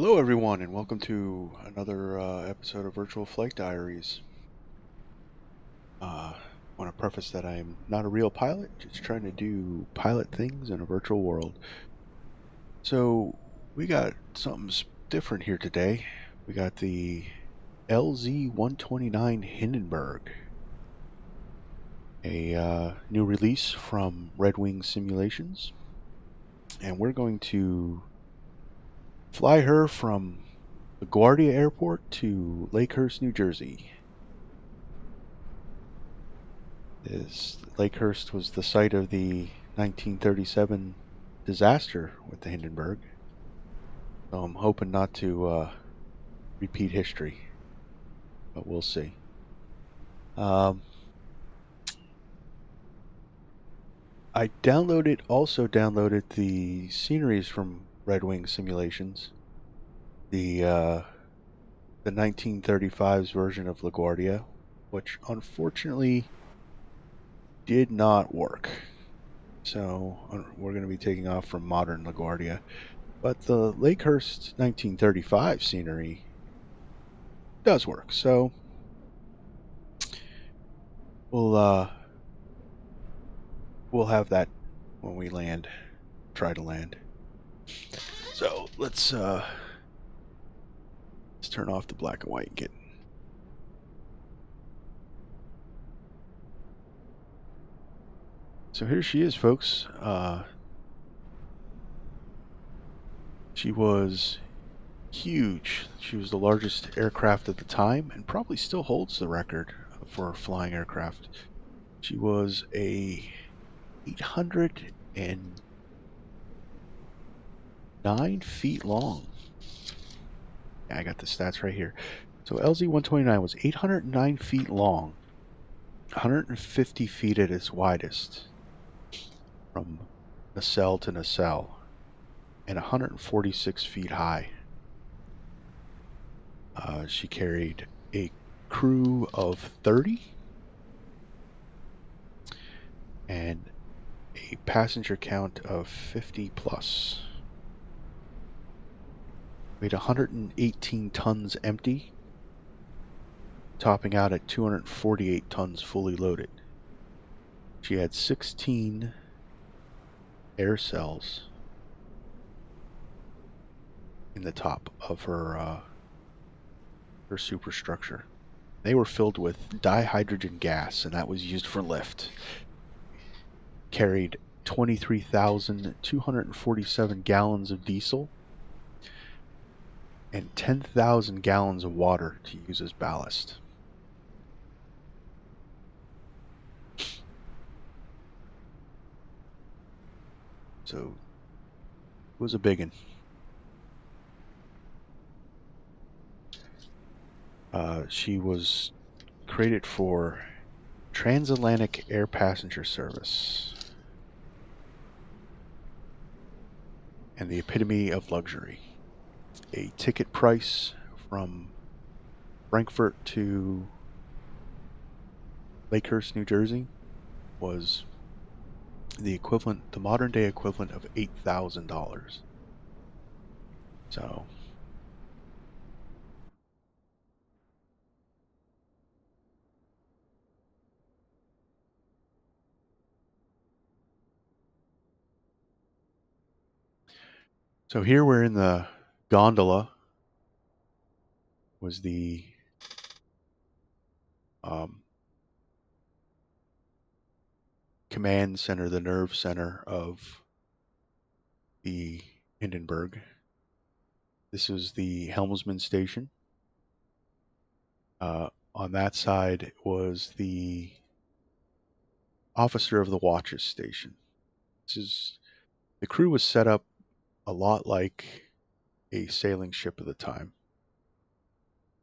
Hello, everyone, and welcome to another episode of Virtual Flight Diaries. I want to preface that I am not a real pilot, just trying to do pilot things in a virtual world. So, we got something different here today. We got the LZ129 Hindenburg, a new release from Redwing Simulations, and we're going to fly her from LaGuardia Airport to Lakehurst, New Jersey. Lakehurst was the site of the 1937 disaster with the Hindenburg. So I'm hoping not to repeat history, but we'll see. I also downloaded the sceneries from Redwing Simulations, the 1935's version of LaGuardia, which unfortunately did not work. So we're going to be taking off from modern LaGuardia. But the Lakehurst 1935 scenery does work, so we'll we'll have that when we land. Try to land. So let's turn off the black and white and get. So here she is, folks. She was huge. She was the largest aircraft at the time, and probably still holds the record for a flying aircraft. She was a 809 feet long. Yeah, I got the stats right here. So LZ129 was 809 feet long, 150 feet at its widest from nacelle to nacelle, and 146 feet high. She carried a crew of 30 and a passenger count of 50 plus. Weighed 118 tons empty, topping out at 248 tons fully loaded. She had 16 air cells in the top of her superstructure. They were filled with dihydrogen gas, and that was used for lift. Carried 23,247 gallons of diesel and 10,000 gallons of water to use as ballast. So it was a big one. She was created for transatlantic air passenger service and the epitome of luxury. A ticket price from Frankfurt to Lakehurst, New Jersey was the modern day equivalent of $8,000. So here we're in the gondola. Was the command center, the nerve center of the Hindenburg. This is the helmsman station. On that side was the officer of the watches station. The crew was set up a lot like a sailing ship of the time.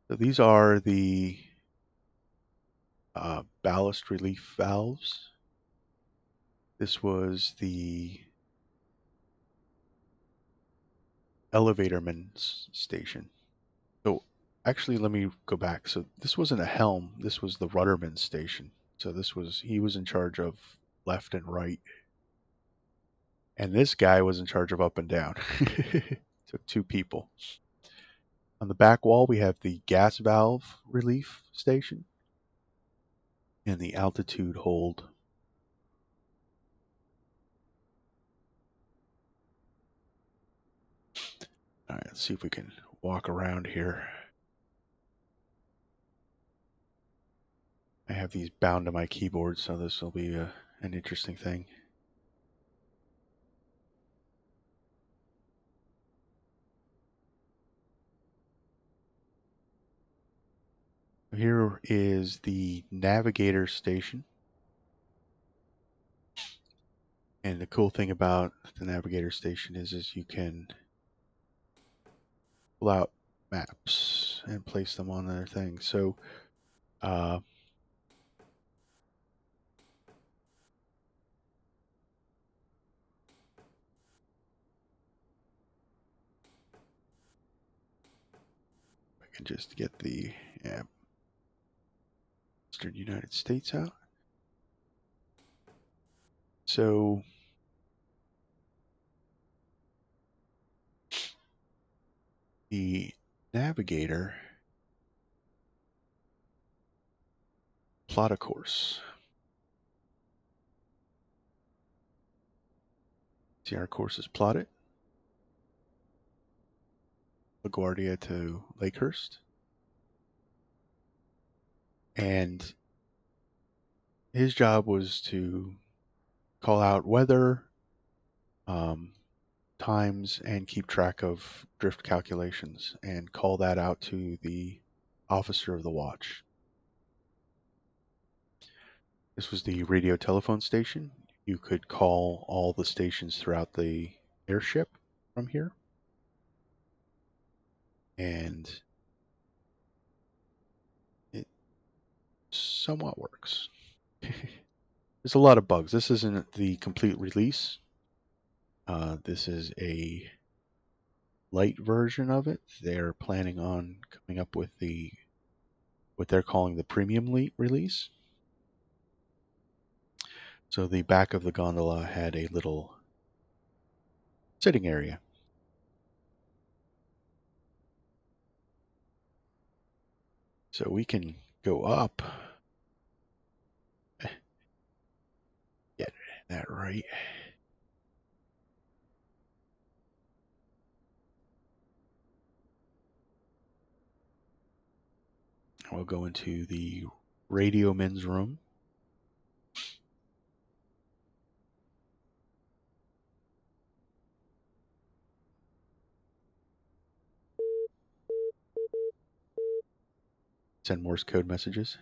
So these are the ballast relief valves. This was the elevatorman's station. So actually, let me go back. So this wasn't a helm. This was the rudderman's station. So he was in charge of left and right. And this guy was in charge of up and down. So two people. On the back wall, we have the gas valve relief station and the altitude hold. All right, let's see if we can walk around here. I have these bound to my keyboard, so this will be an interesting thing. Here is the navigator station. And the cool thing about the navigator station is you can pull out maps and place them on their thing. So uh, I can just get the Western United States out. So the navigator plot a course. See, our course is plotted. LaGuardia to Lakehurst. And his job was to call out weather, um, times, and keep track of drift calculations and call that out to the officer of the watch. This was the radio telephone station. You could call all the stations throughout the airship from here. And it somewhat works. There's a lot of bugs. This isn't the complete release. This is a light version of it. They're planning on coming up with what they're calling the premium release. So the back of the gondola had a little sitting area. So we can go up. Get that right. We'll go into the radio men's room. Send Morse code messages.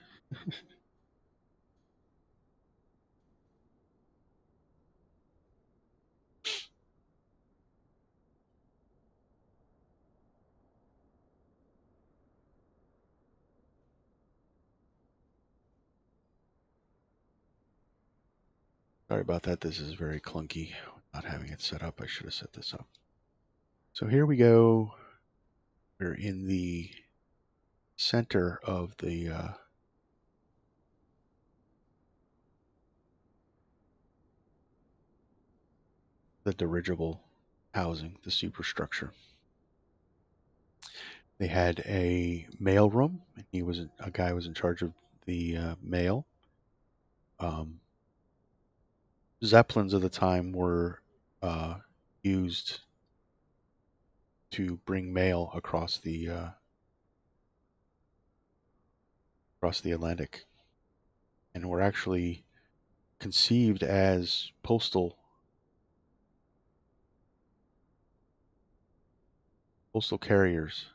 Sorry about that. This is very clunky. Not having it set up. I should have set this up. So here we go. We're in the center of the dirigible housing, the superstructure. They had a mail room. A guy was in charge of the mail. Zeppelins of the time were used to bring mail across the Atlantic, and were actually conceived as postal carriers.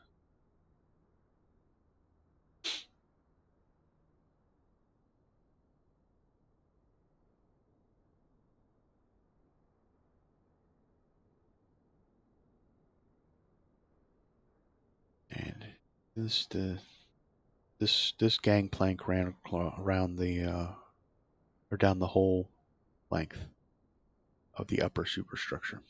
And this gangplank ran around or down the whole length of the upper superstructure.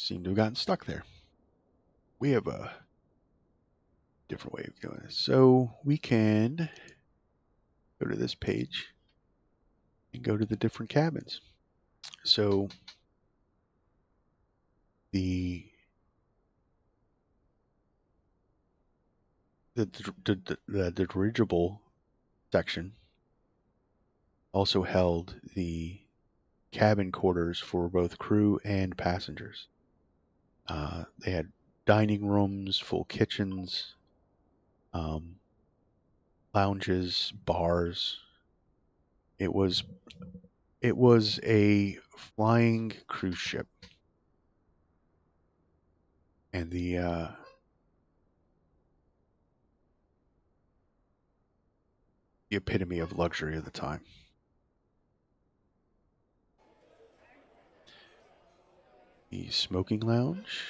seem to have gotten stuck there. We have a different way of doing this. So we can go to this page and go to the different cabins. So the dirigible section also held the cabin quarters for both crew and passengers. They had dining rooms, full kitchens, um, lounges, bars. It was a flying cruise ship, and the epitome of luxury of the time. The smoking lounge,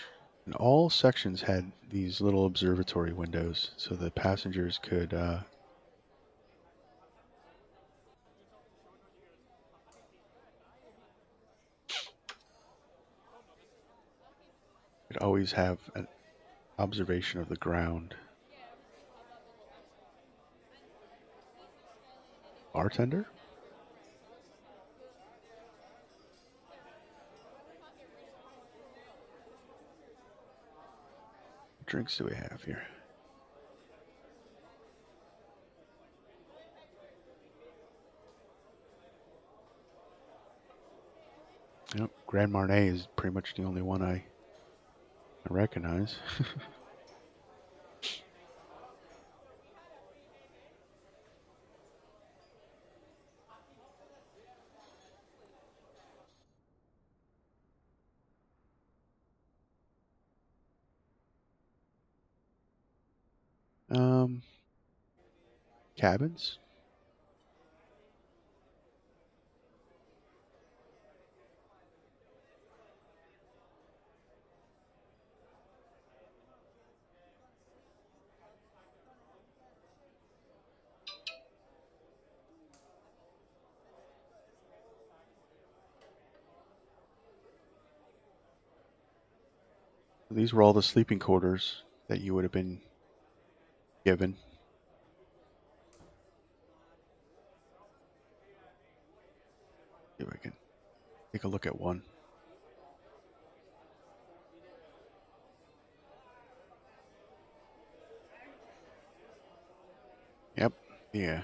and all sections had these little observatory windows, so the passengers could always have an observation of the ground. Bartender? What drinks do we have here? Yep, Grand Marnier is pretty much the only one I recognize. um, Cabins. These were all the sleeping quarters that you would have been given. See if I can take a look at one. Yep, the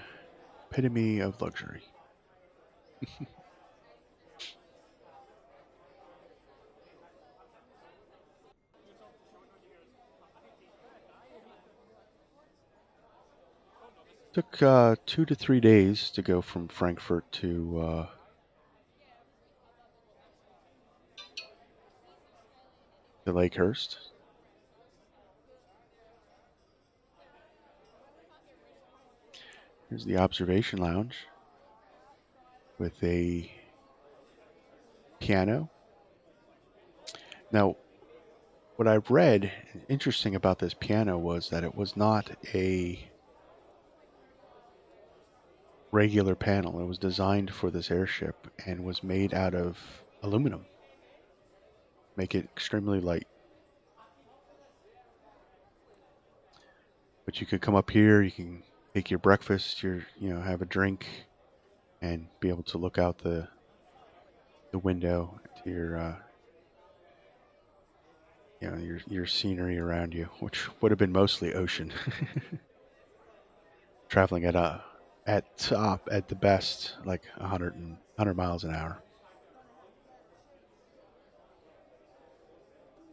epitome of luxury. Took 2 to 3 days to go from Frankfurt to Lakehurst. Here's the observation lounge with a piano. Now, what I've read interesting about this piano was that it was not a regular panel. It was designed for this airship and was made out of aluminum, make it extremely light. But you could come up here, you can take your breakfast, have a drink, and be able to look out the window to your scenery around you, which would have been mostly ocean. Traveling at the best like 100 miles an hour.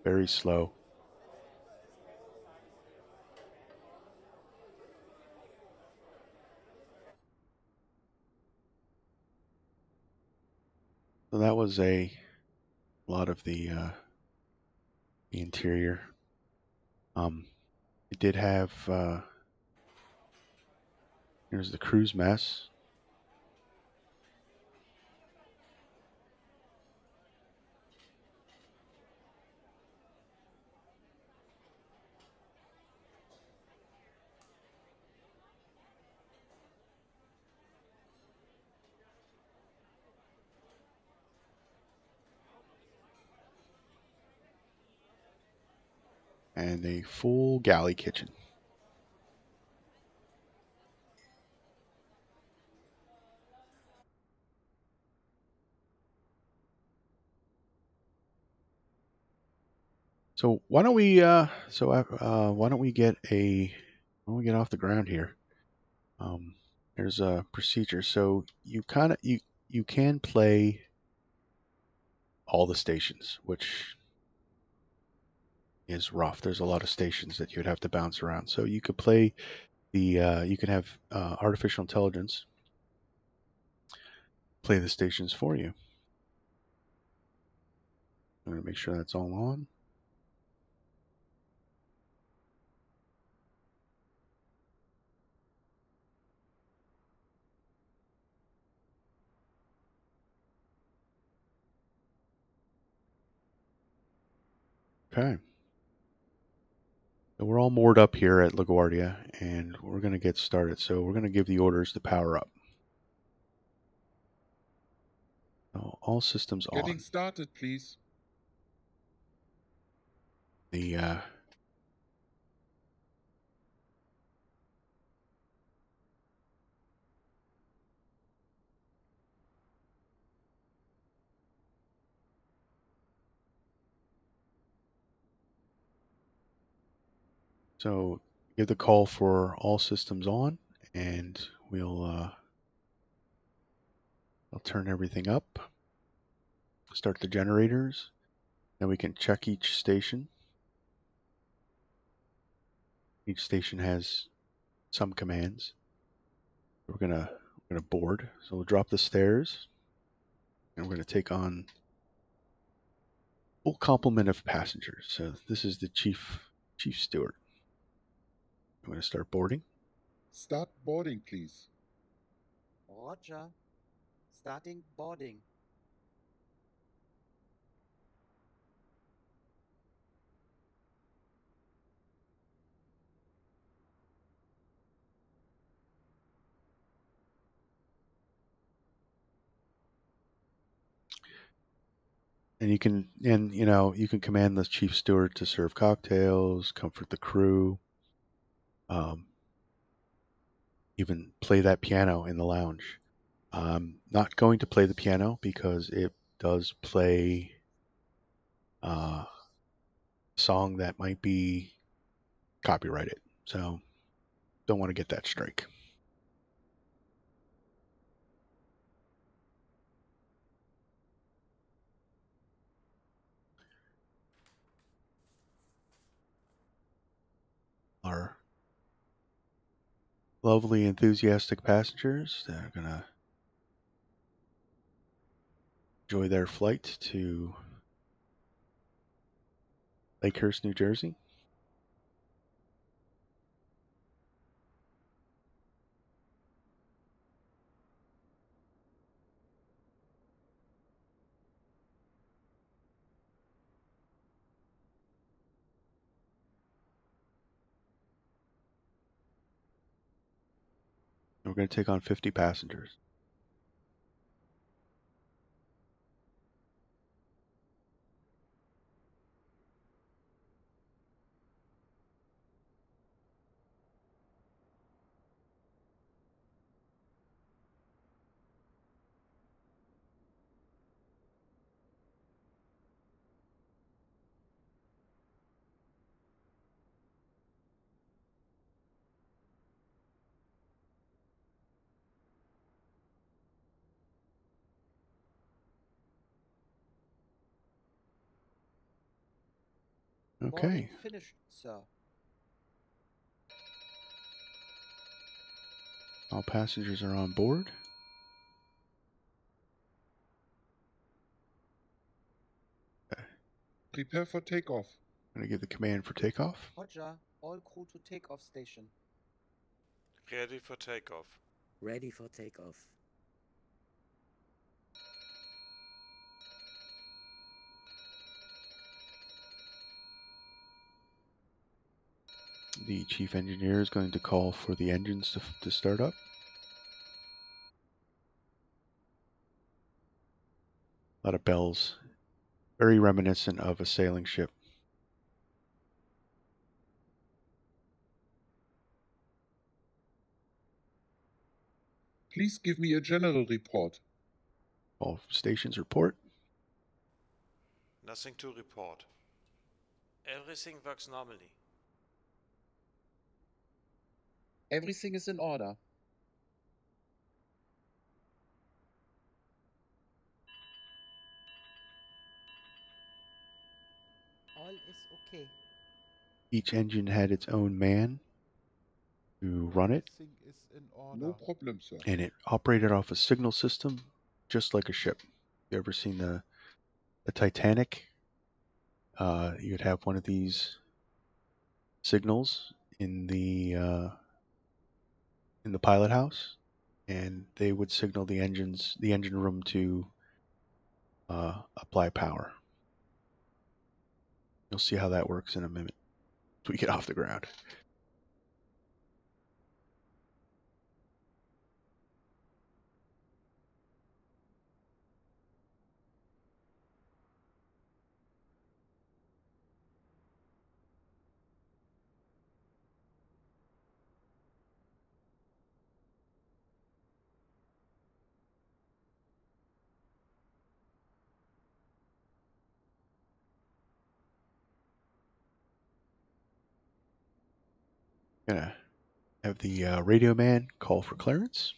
Very slow. So that was a lot of the interior. It did have here's the cruise mess. and a full galley kitchen. So why don't we why don't we get off the ground here? There's a procedure. So you can play all the stations, which is rough. There's a lot of stations that you would have to bounce around. So you could play you can have artificial intelligence play the stations for you. I'm going to make sure that's all on. Okay. So we're all moored up here at LaGuardia, and we're going to get started. So we're going to give the orders to power up. So all systems on. Getting started, please. The So give the call for all systems on, and I'll turn everything up. Start the generators. Then we can check each station. Each station has some commands. We're gonna board. So we'll drop the stairs, and we're gonna take on full complement of passengers. So this is the chief steward. I'm gonna start boarding. Start boarding, please. Roger. Starting boarding. And you can command the chief steward to serve cocktails, comfort the crew, even play that piano in the lounge. I'm not going to play the piano because it does play a song that might be copyrighted. So don't want to get that strike. Our lovely, enthusiastic passengers that are going to enjoy their flight to Lakehurst, New Jersey. We're going to take on 50 passengers. Okay. Boarding finished, sir. All passengers are on board. Prepare for takeoff. I'm going to give the command for takeoff. Roger. All crew to takeoff station. Ready for takeoff. Ready for takeoff. The chief engineer is going to call for the engines to start up. A lot of bells, very reminiscent of a sailing ship. Please give me a general report. All stations report. Nothing to report. Everything works normally. Everything is in order. All is okay. Each engine had its own man to run it, Everything is in order. No problem, sir. and it operated off a signal system just like a ship. You ever seen the Titanic? You'd have one of these signals in the pilot house, and they would signal the engine room to apply power. You'll see how that works in a minute as we get off the ground. Gonna have the radio man call for clearance.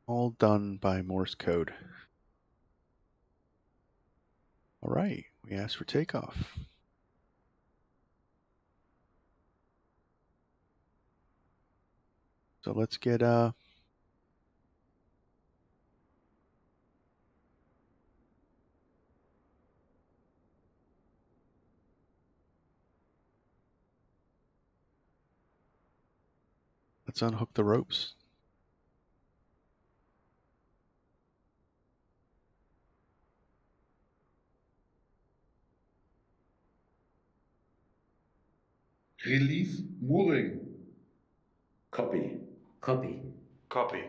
All done by Morse code. All right, we asked for takeoff. So let's get let's unhook the ropes. Release mooring. Copy. Copy. Copy.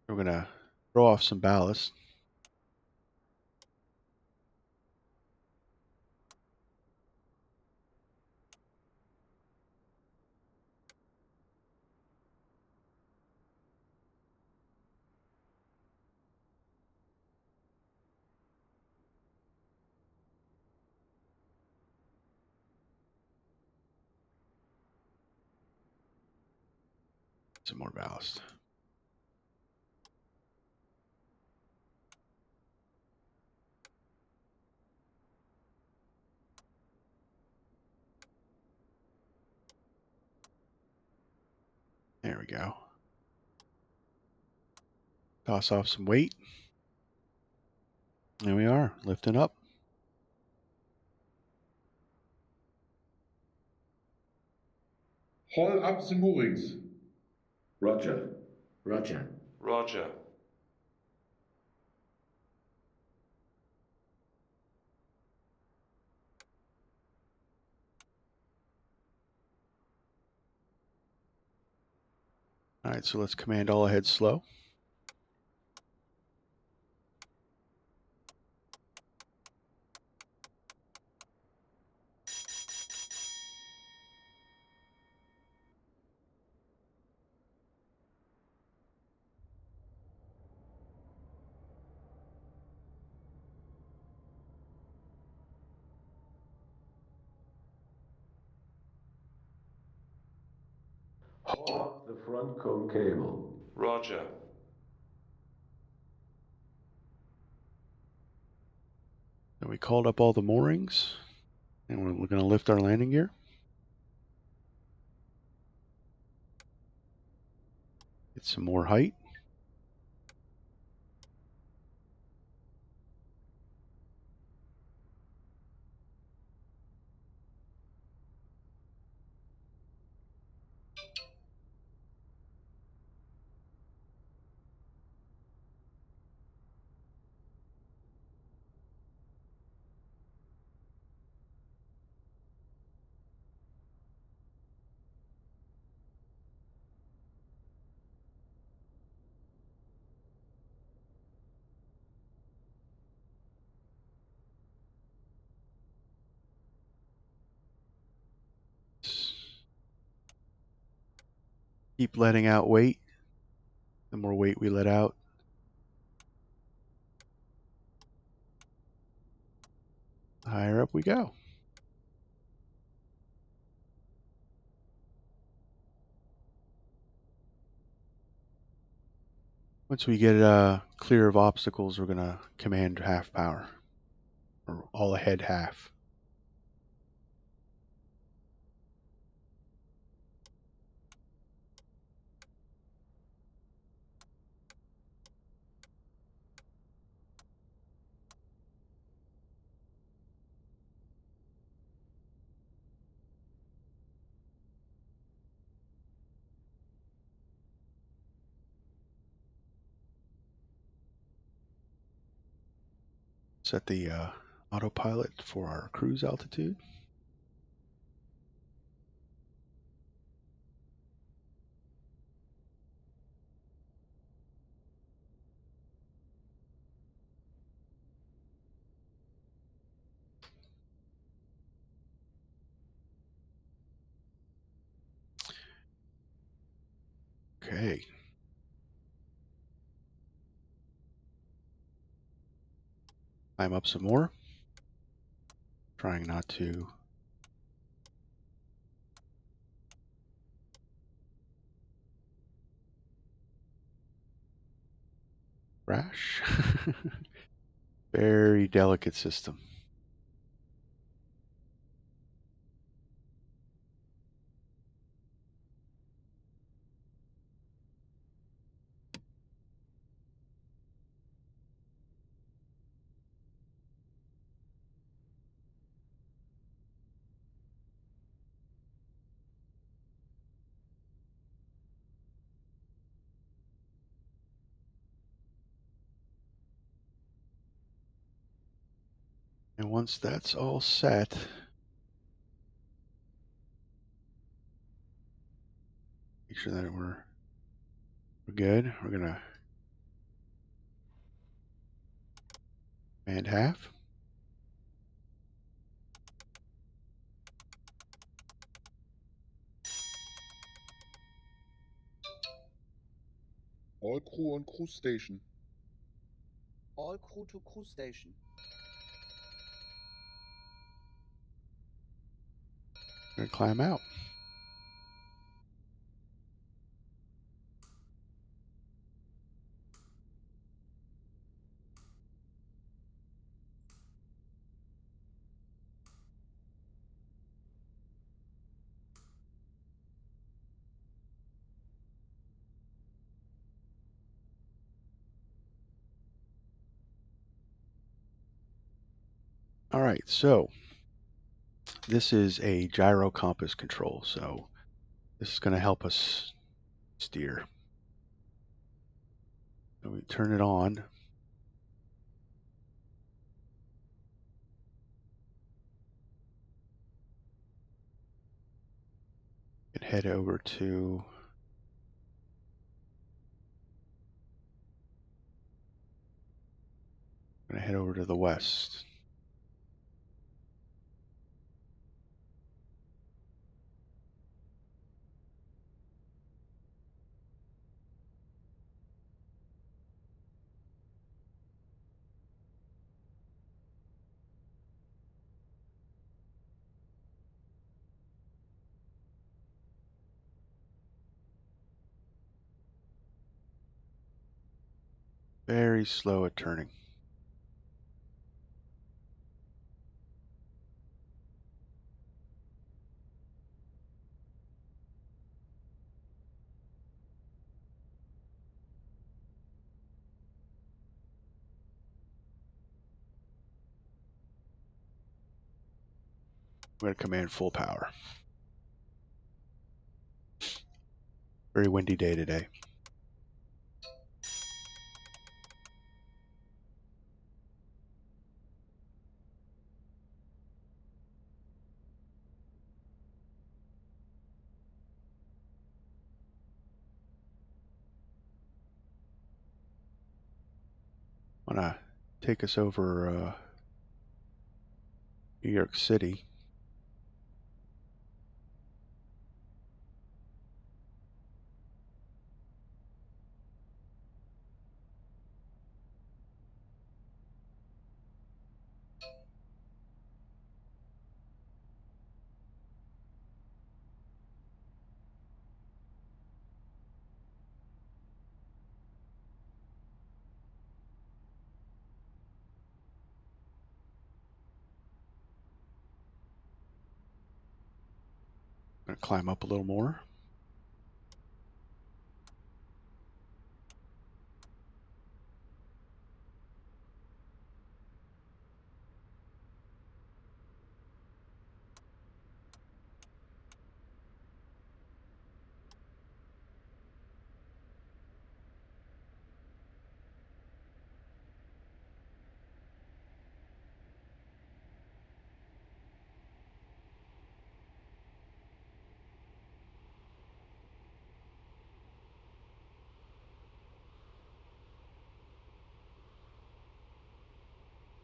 We're gonna throw off some ballast. Some more ballast. There we go. Toss off some weight. There we are, lifting up. Haul up the moorings. Roger. Roger. Roger. All right, so let's command all ahead slow. Haul up the front cone cable. Roger. So we called up all the moorings, and we're going to lift our landing gear. Get some more height. Keep letting out weight. The more weight we let out, the higher up we go. Once we get clear of obstacles, we're going to command half power, or all ahead half. Set the autopilot for our cruise altitude. Okay. Climb up some more. Trying not to crash. Very delicate system. And once that's all set, make sure that we're good. We're going to command half. All crew on cruise station. All crew to cruise station. We're going to climb out. All right, so this is a gyro compass control, so this is going to help us steer. So we turn it on. And head over to the west. Very slow at turning. I'm going to command full power. Very windy day today. I'm going to take us over New York City. I'm going to climb up a little more.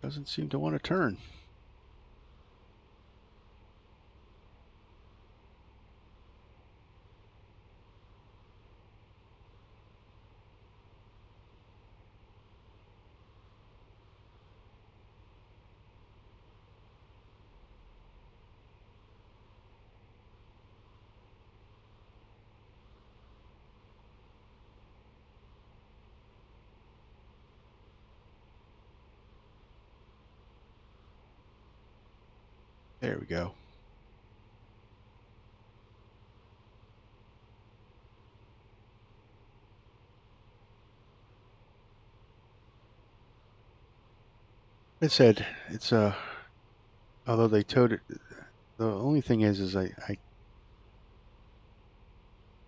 Doesn't seem to want to turn. There we go. I said it's although they towed it, the only thing is I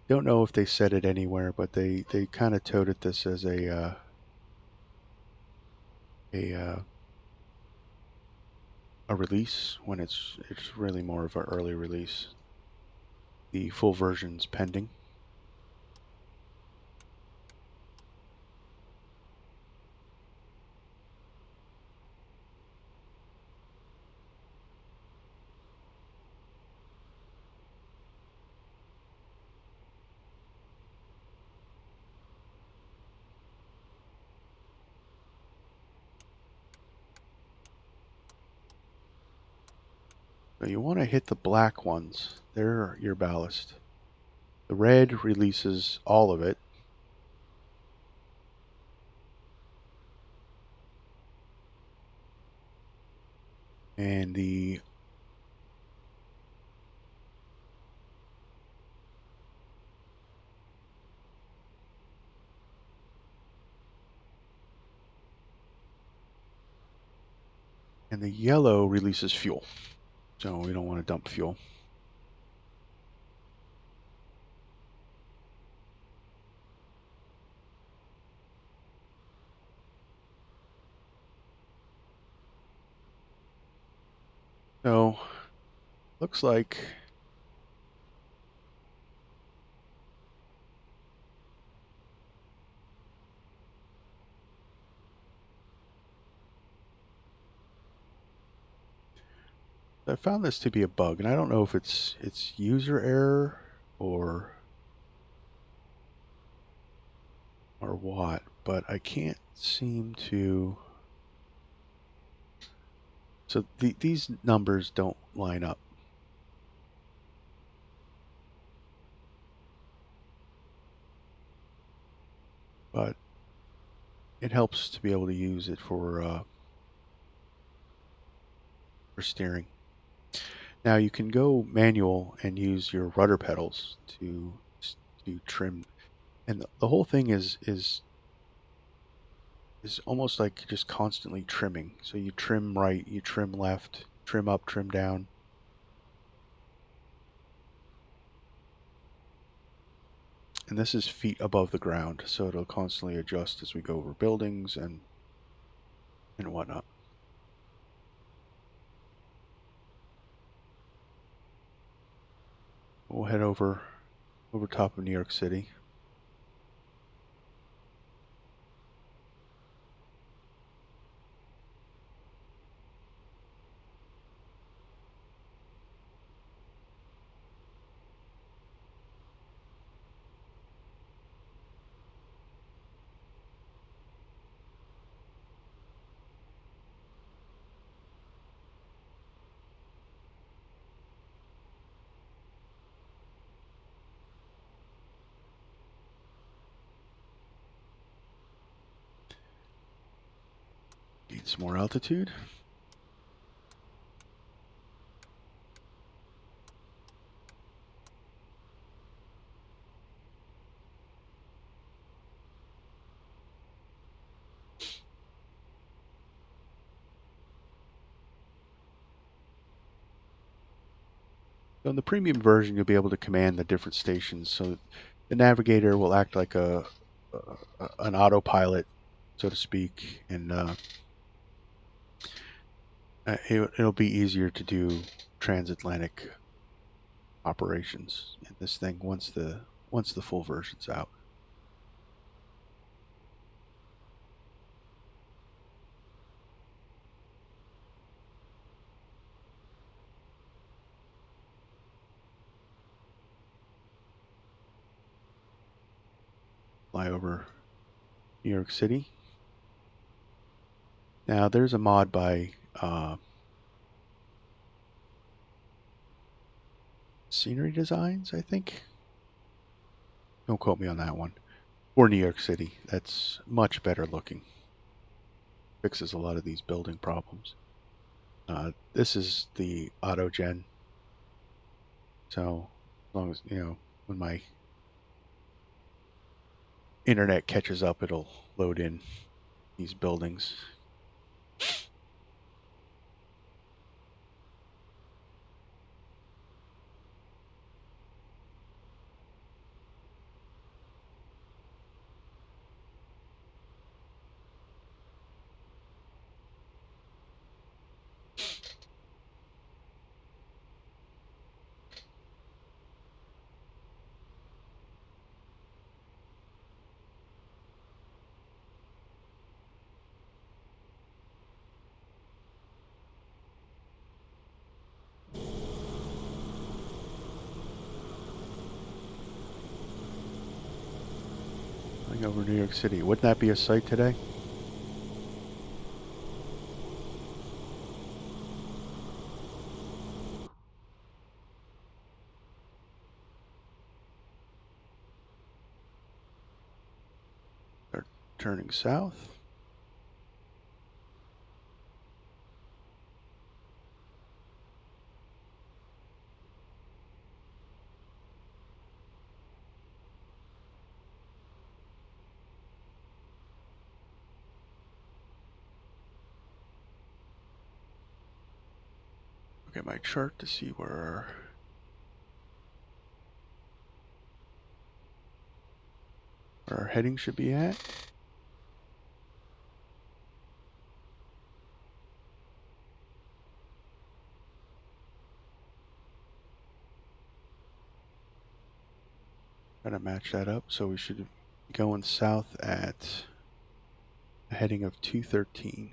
don't know if they said it anywhere, but they kind of toted this as a a release when it's really more of an early release. The full version's pending. So you want to hit the black ones. They're your ballast. The red releases all of it. And the yellow releases fuel. So we don't want to dump fuel. So looks like I found this to be a bug, and I don't know if it's user error or what, but I can't seem to. So these numbers don't line up. But it helps to be able to use it for steering. Now you can go manual and use your rudder pedals to trim, and the whole thing is almost like just constantly trimming. So you trim right, you trim left, trim up, trim down. And this is feet above the ground, so it'll constantly adjust as we go over buildings and whatnot. We'll head over top of New York City. Gain some more altitude. So in the premium version, you'll be able to command the different stations. So the navigator will act like an autopilot, so to speak, and it'll be easier to do transatlantic operations in this thing once the full version's out. Fly over New York City. Now there's a mod by Scenery Designs, I think. Don't quote me on that one. For New York City, that's much better looking. Fixes a lot of these building problems. This is the auto gen. So as long as, when my internet catches up, it'll load in these buildings. Flying over New York City. Wouldn't that be a sight today? They're turning south. Look at my chart to see where our heading should be at. Try to match that up, so we should be going south at a heading of 213.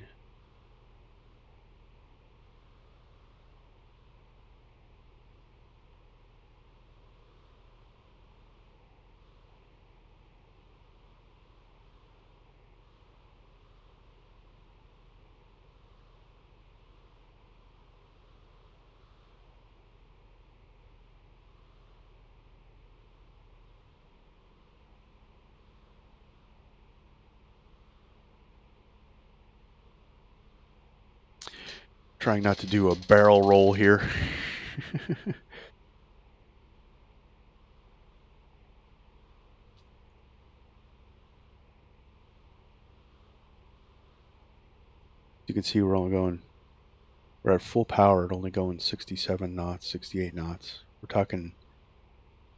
Trying not to do a barrel roll here. You can see we're at full power at only going 67 knots, 68 knots. We're talking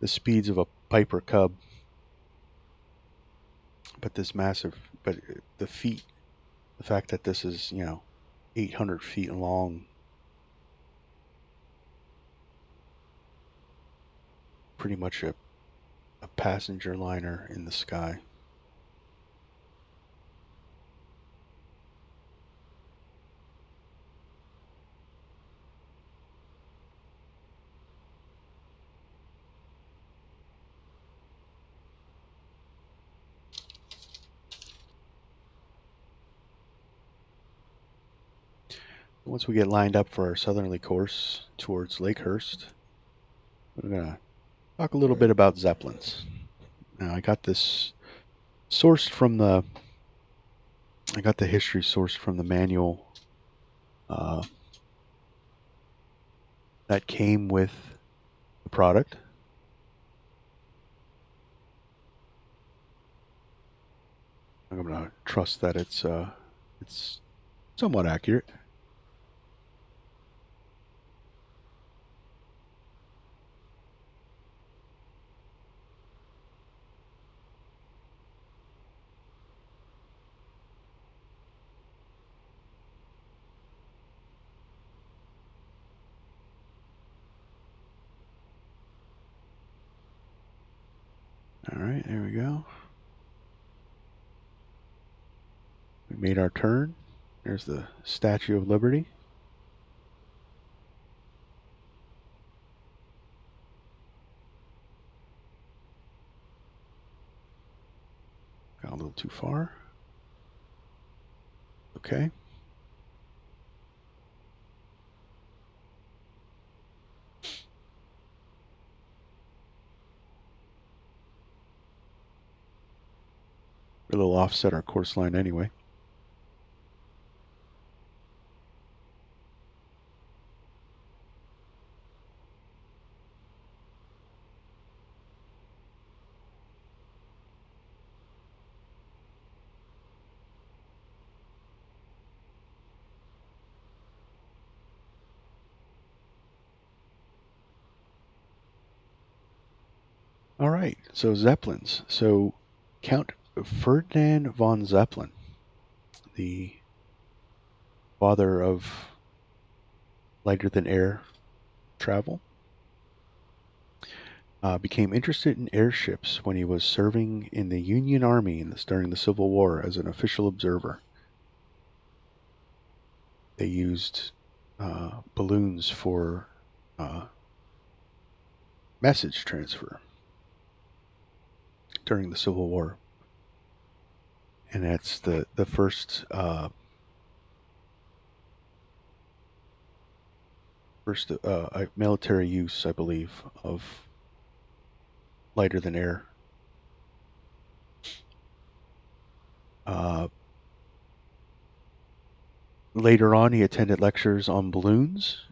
the speeds of a Piper Cub But this massive, but the feet, the fact that this is, 800 feet long, pretty much a passenger liner in the sky. Once we get lined up for our southerly course towards Lakehurst, we're going to talk a little bit about Zeppelins. Now, I got the history sourced from the manual that came with the product. I'm going to trust that it's somewhat accurate. All right, there we go. We made our turn. There's the Statue of Liberty. Got a little too far. Okay. It'll offset our course line anyway. All right, so Zeppelins. So Count Ferdinand von Zeppelin, the father of lighter than air travel, became interested in airships when he was serving in the Union Army during the Civil War as an official observer. They used balloons for message transfer during the Civil War. And that's the first military use, I believe, of lighter than air. Later on, he attended lectures on balloons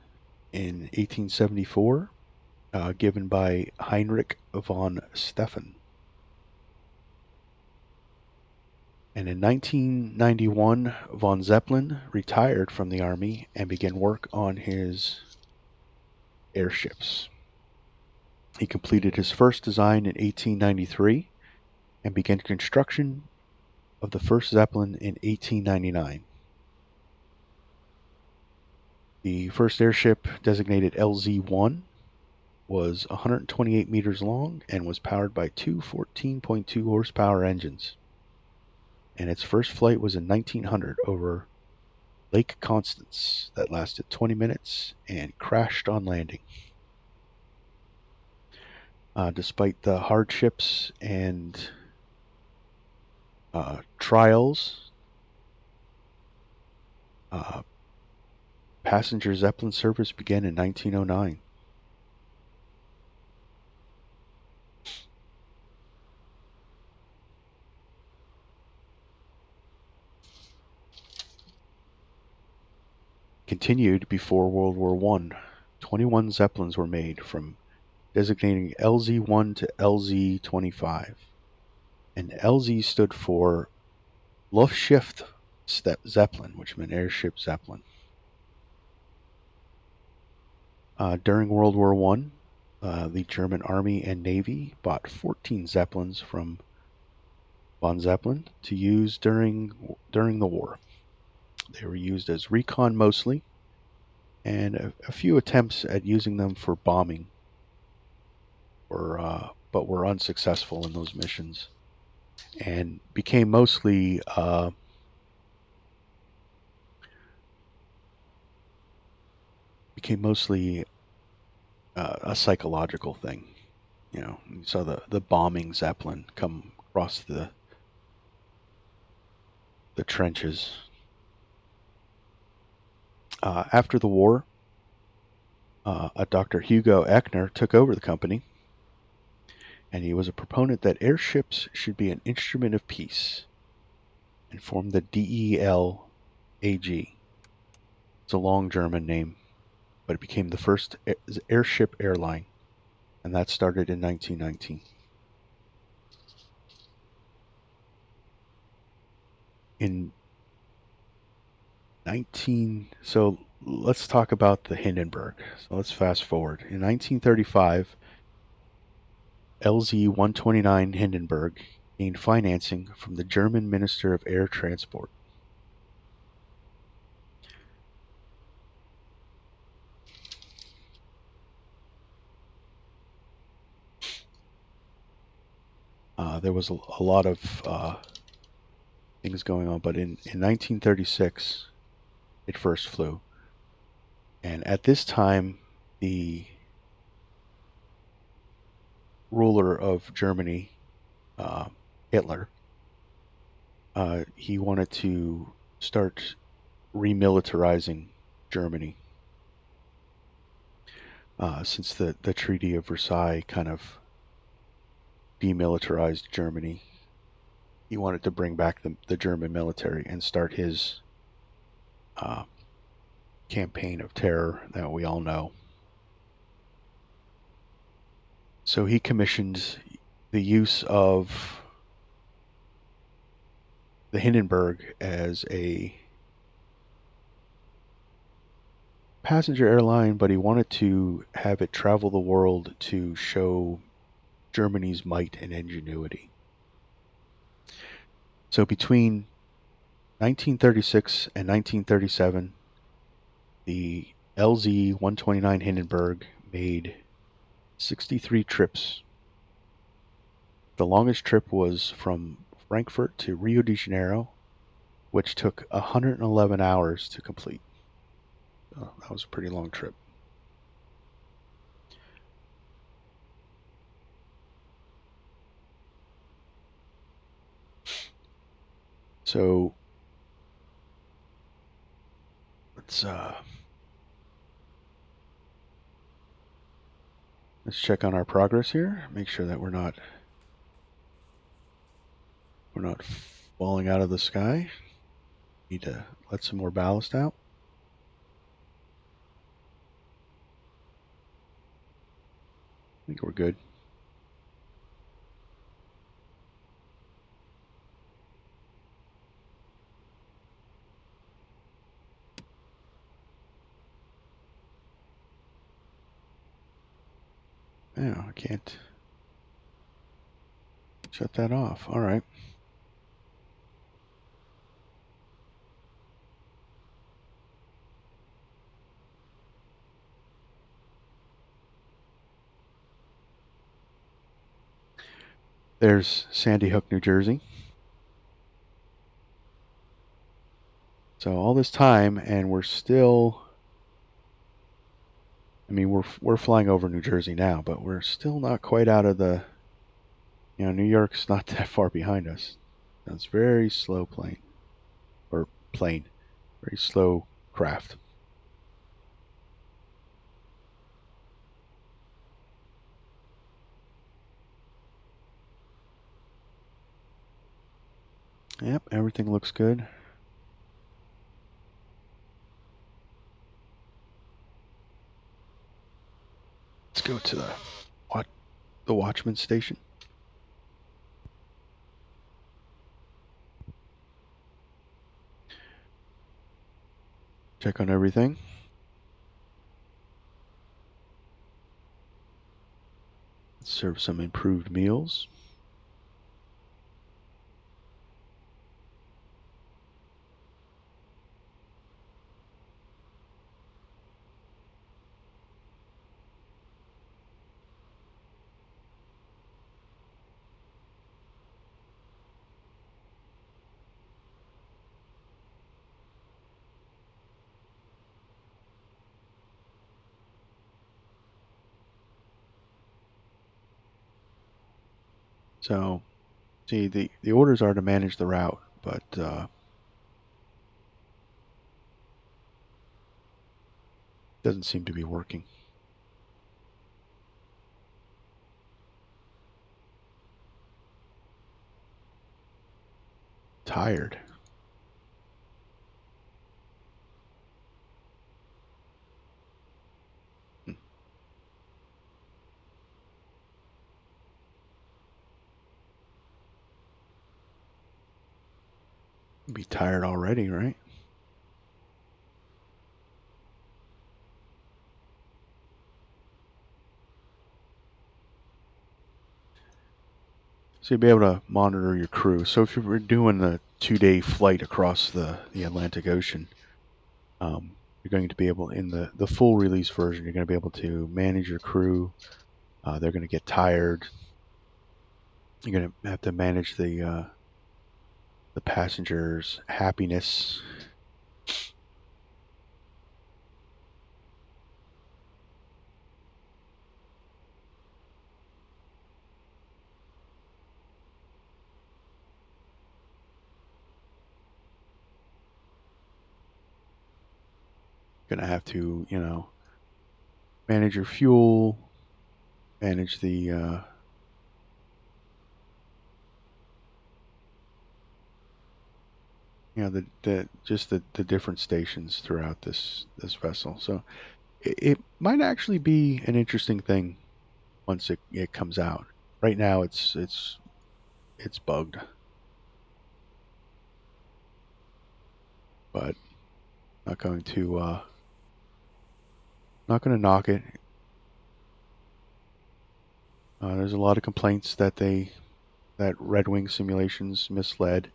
in 1874, given by Heinrich von Stephan. And in 1991, von Zeppelin retired from the Army and began work on his airships. He completed his first design in 1893 and began construction of the first Zeppelin in 1899. The first airship, designated LZ1, was 128 meters long and was powered by two 14.2 horsepower engines. And its first flight was in 1900 over Lake Constance that lasted 20 minutes and crashed on landing. Despite the hardships and trials, passenger Zeppelin service began in 1909. Continued before World War I. 21 Zeppelins were made, from designating LZ1 to LZ25. And LZ stood for Luftschiff Zeppelin, which meant airship Zeppelin. During World War I, the German Army and Navy bought 14 Zeppelins from von Zeppelin to use during the war. They were used as recon mostly, and a few attempts at using them for bombing but were unsuccessful in those missions, and became mostly a psychological thing. You saw the bombing Zeppelin come across the trenches. After the war, a Dr. Hugo Echner took over the company, and he was a proponent that airships should be an instrument of peace, and formed the DELAG. It's a long German name, but it became the first airship airline, and that started in 1919. So let's talk about the Hindenburg. So let's fast forward. In 1935, LZ129 Hindenburg gained financing from the German Minister of Air Transport. There was a lot of things going on, but in 1936, it first flew. And at this time, the ruler of Germany, Hitler, he wanted to start remilitarizing Germany, since the Treaty of Versailles kind of demilitarized Germany. He wanted to bring back the German military and start his campaign of terror that we all know. So he commissioned the use of the Hindenburg as a passenger airline, but he wanted to have it travel the world to show Germany's might and ingenuity. So between 1936 and 1937, the LZ-129 Hindenburg made 63 trips. The longest trip was from Frankfurt to Rio de Janeiro, which took 111 hours to complete. That was a pretty long trip. So let's check on our progress here. Make sure that we're not falling out of the sky. Need to let some more ballast out. I think we're good. Yeah, I can't shut that off. All right. There's Sandy Hook, New Jersey. So all this time, and we're still, I mean, we're flying over New Jersey now, but we're still not quite out of the, New York's not that far behind us. That's very slow plane, very slow craft. Yep, everything looks good. Let's go to the Watchman station. Check on everything. Serve some improved meals. So, see, the orders are to manage the route, but doesn't seem to be working. Tired. Be tired already, right? So you'll be able to monitor your crew. So if you were doing the 2-day flight across the Atlantic Ocean, you're going to be able, in the full release version, you're going to be able to manage your crew. They're going to get tired. You're going to have to manage the passengers' happiness. Going to have to, manage your fuel, manage the the just the different stations throughout this vessel. So it might actually be an interesting thing once it comes out. Right now it's bugged, but not going to not going to knock it. There's a lot of complaints that Redwing simulations misled.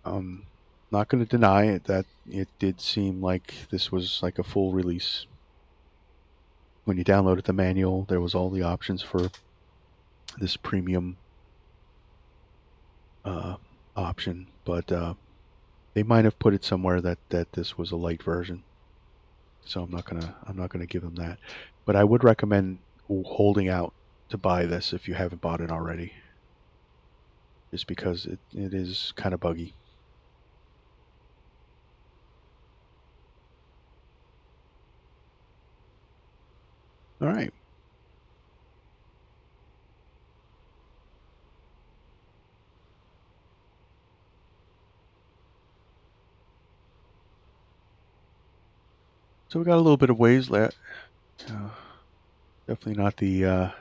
Not going to deny it that it did seem like this was like a full release. When you downloaded the manual, there was all the options for this premium option, but they might have put it somewhere that this was a light version. So I'm not gonna give them that. But I would recommend holding out to buy this if you haven't bought it already, just because it is kind of buggy. All right. So we got a little bit of ways left. Definitely not the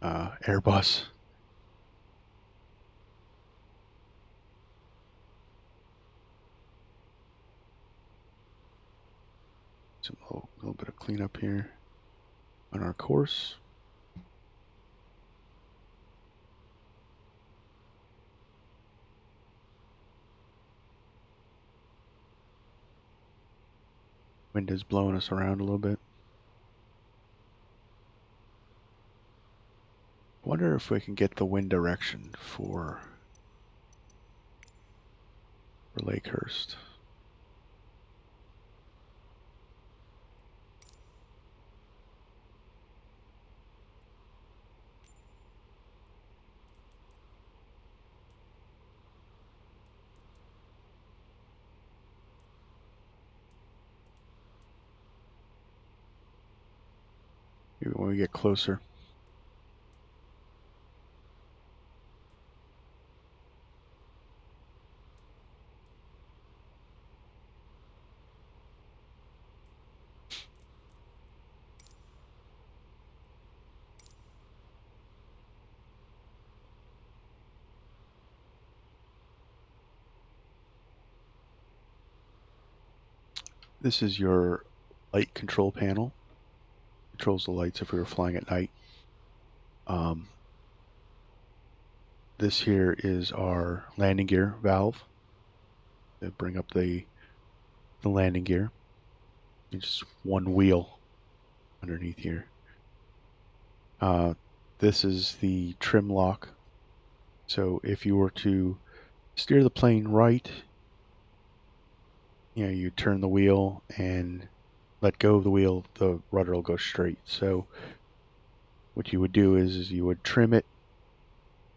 Airbus. Some little bit of cleanup here on our course. Wind is blowing us around a little bit. I wonder if we can get the wind direction for Lakehurst. Maybe when we get closer. This is your light control panel. Controls the lights if we were flying at night. This here is our landing gear valve to bring up the landing gear. It's just one wheel underneath here. This is the trim lock. So if you were to steer the plane right, you turn the wheel and let go of the wheel, the rudder will go straight. So what you would do is you would trim it,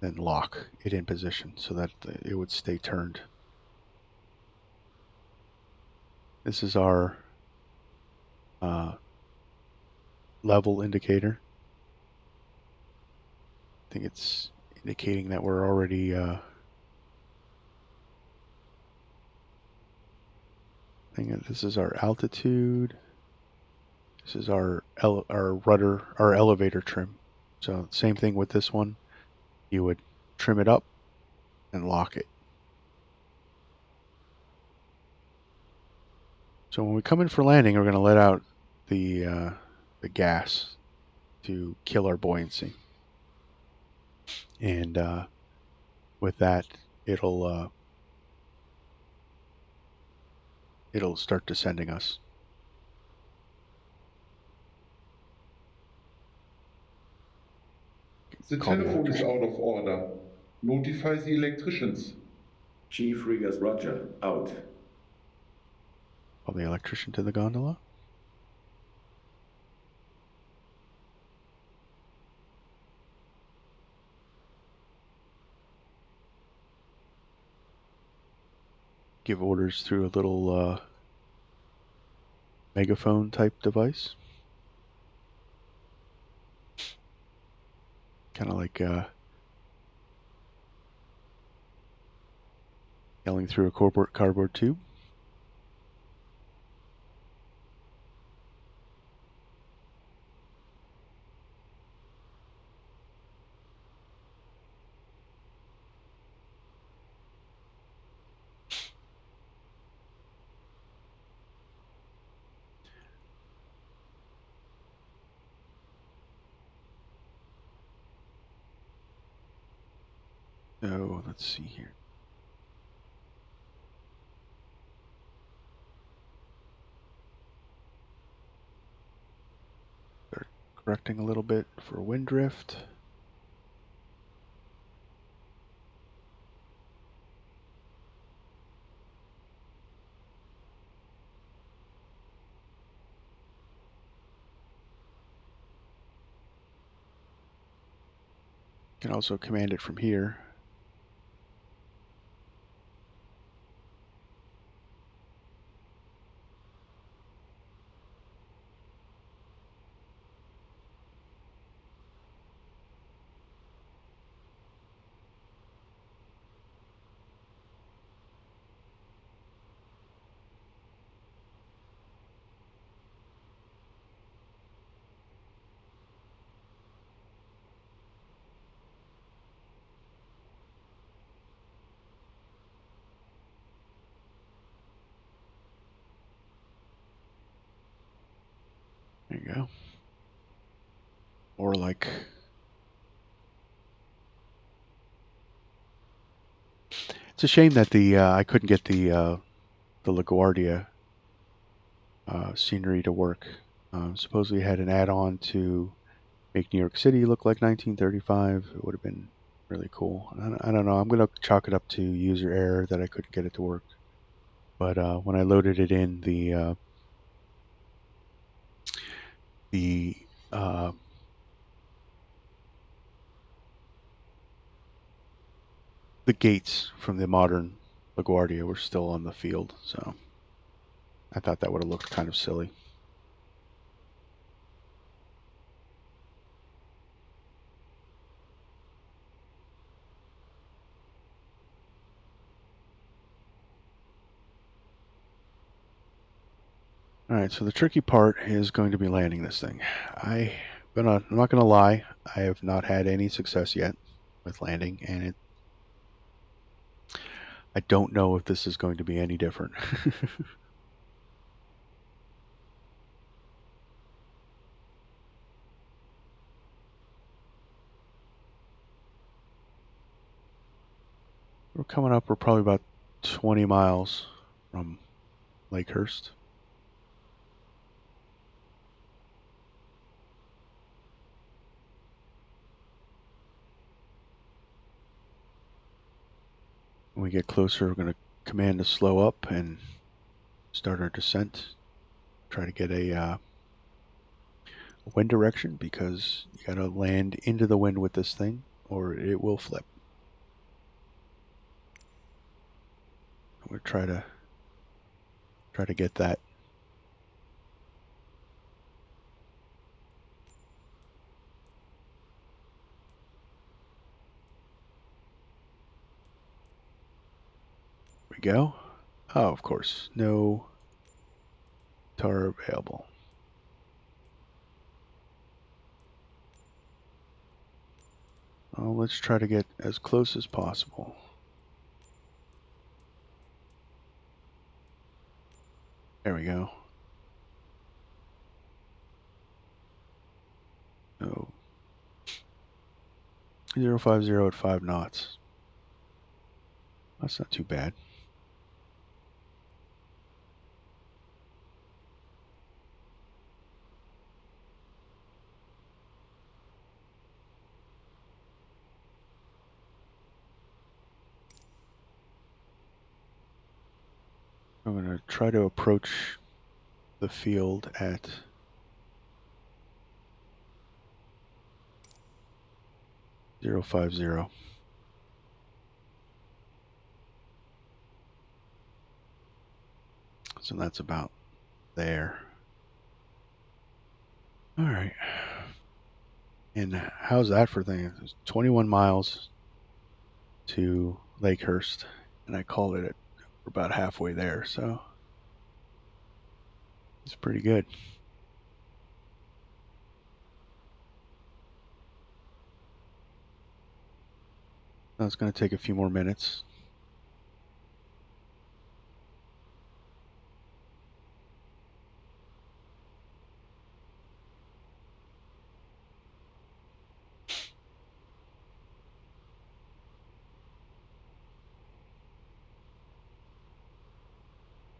then lock it in position so that it would stay turned. This is our level indicator. I think it's indicating that we're already this is our altitude. This is our rudder, our elevator trim. So same thing with this one. You would trim it up and lock it. So when we come in for landing, we're going to let out the gas to kill our buoyancy, and with that, it'll start descending us. The Call the telephone is electrician. out of order. Notify the electricians. Chief Rigas Roger, out. Call the electrician to the gondola. Give orders through a little megaphone type device. Kind of like yelling through a cardboard tube. So let's see here. Start correcting a little bit for wind drift. You can also command it from here. There you go. Or like, it's a shame that the I couldn't get the LaGuardia scenery to work. Supposedly it had an add-on to make New York City look like 1935. It would have been really cool. I don't know. I'm going to chalk it up to user error that I couldn't get it to work. But when I loaded it in, the gates from the modern LaGuardia were still on the field, so I thought that would have looked kind of silly. Alright, so the tricky part is going to be landing this thing. I'm not gonna lie, I have not had any success yet with landing, and I don't know if this is going to be any different. We're coming up, we're probably about 20 miles from Lakehurst. When we get closer, we're going to command to slow up and start our descent. Try to get a wind direction because you got to land into the wind with this thing or it will flip. I'm going to try to get that. There we go. Oh, of course, no tar available. Well, let's try to get as close as possible. There we go. Oh, 050 at 5 knots. That's not too bad. I'm going to try to approach the field at 050. So that's about there. All right. And how's that for things? It's 21 miles to Lakehurst, and I called it we're about halfway there, so it's pretty good. Now it's going to take a few more minutes.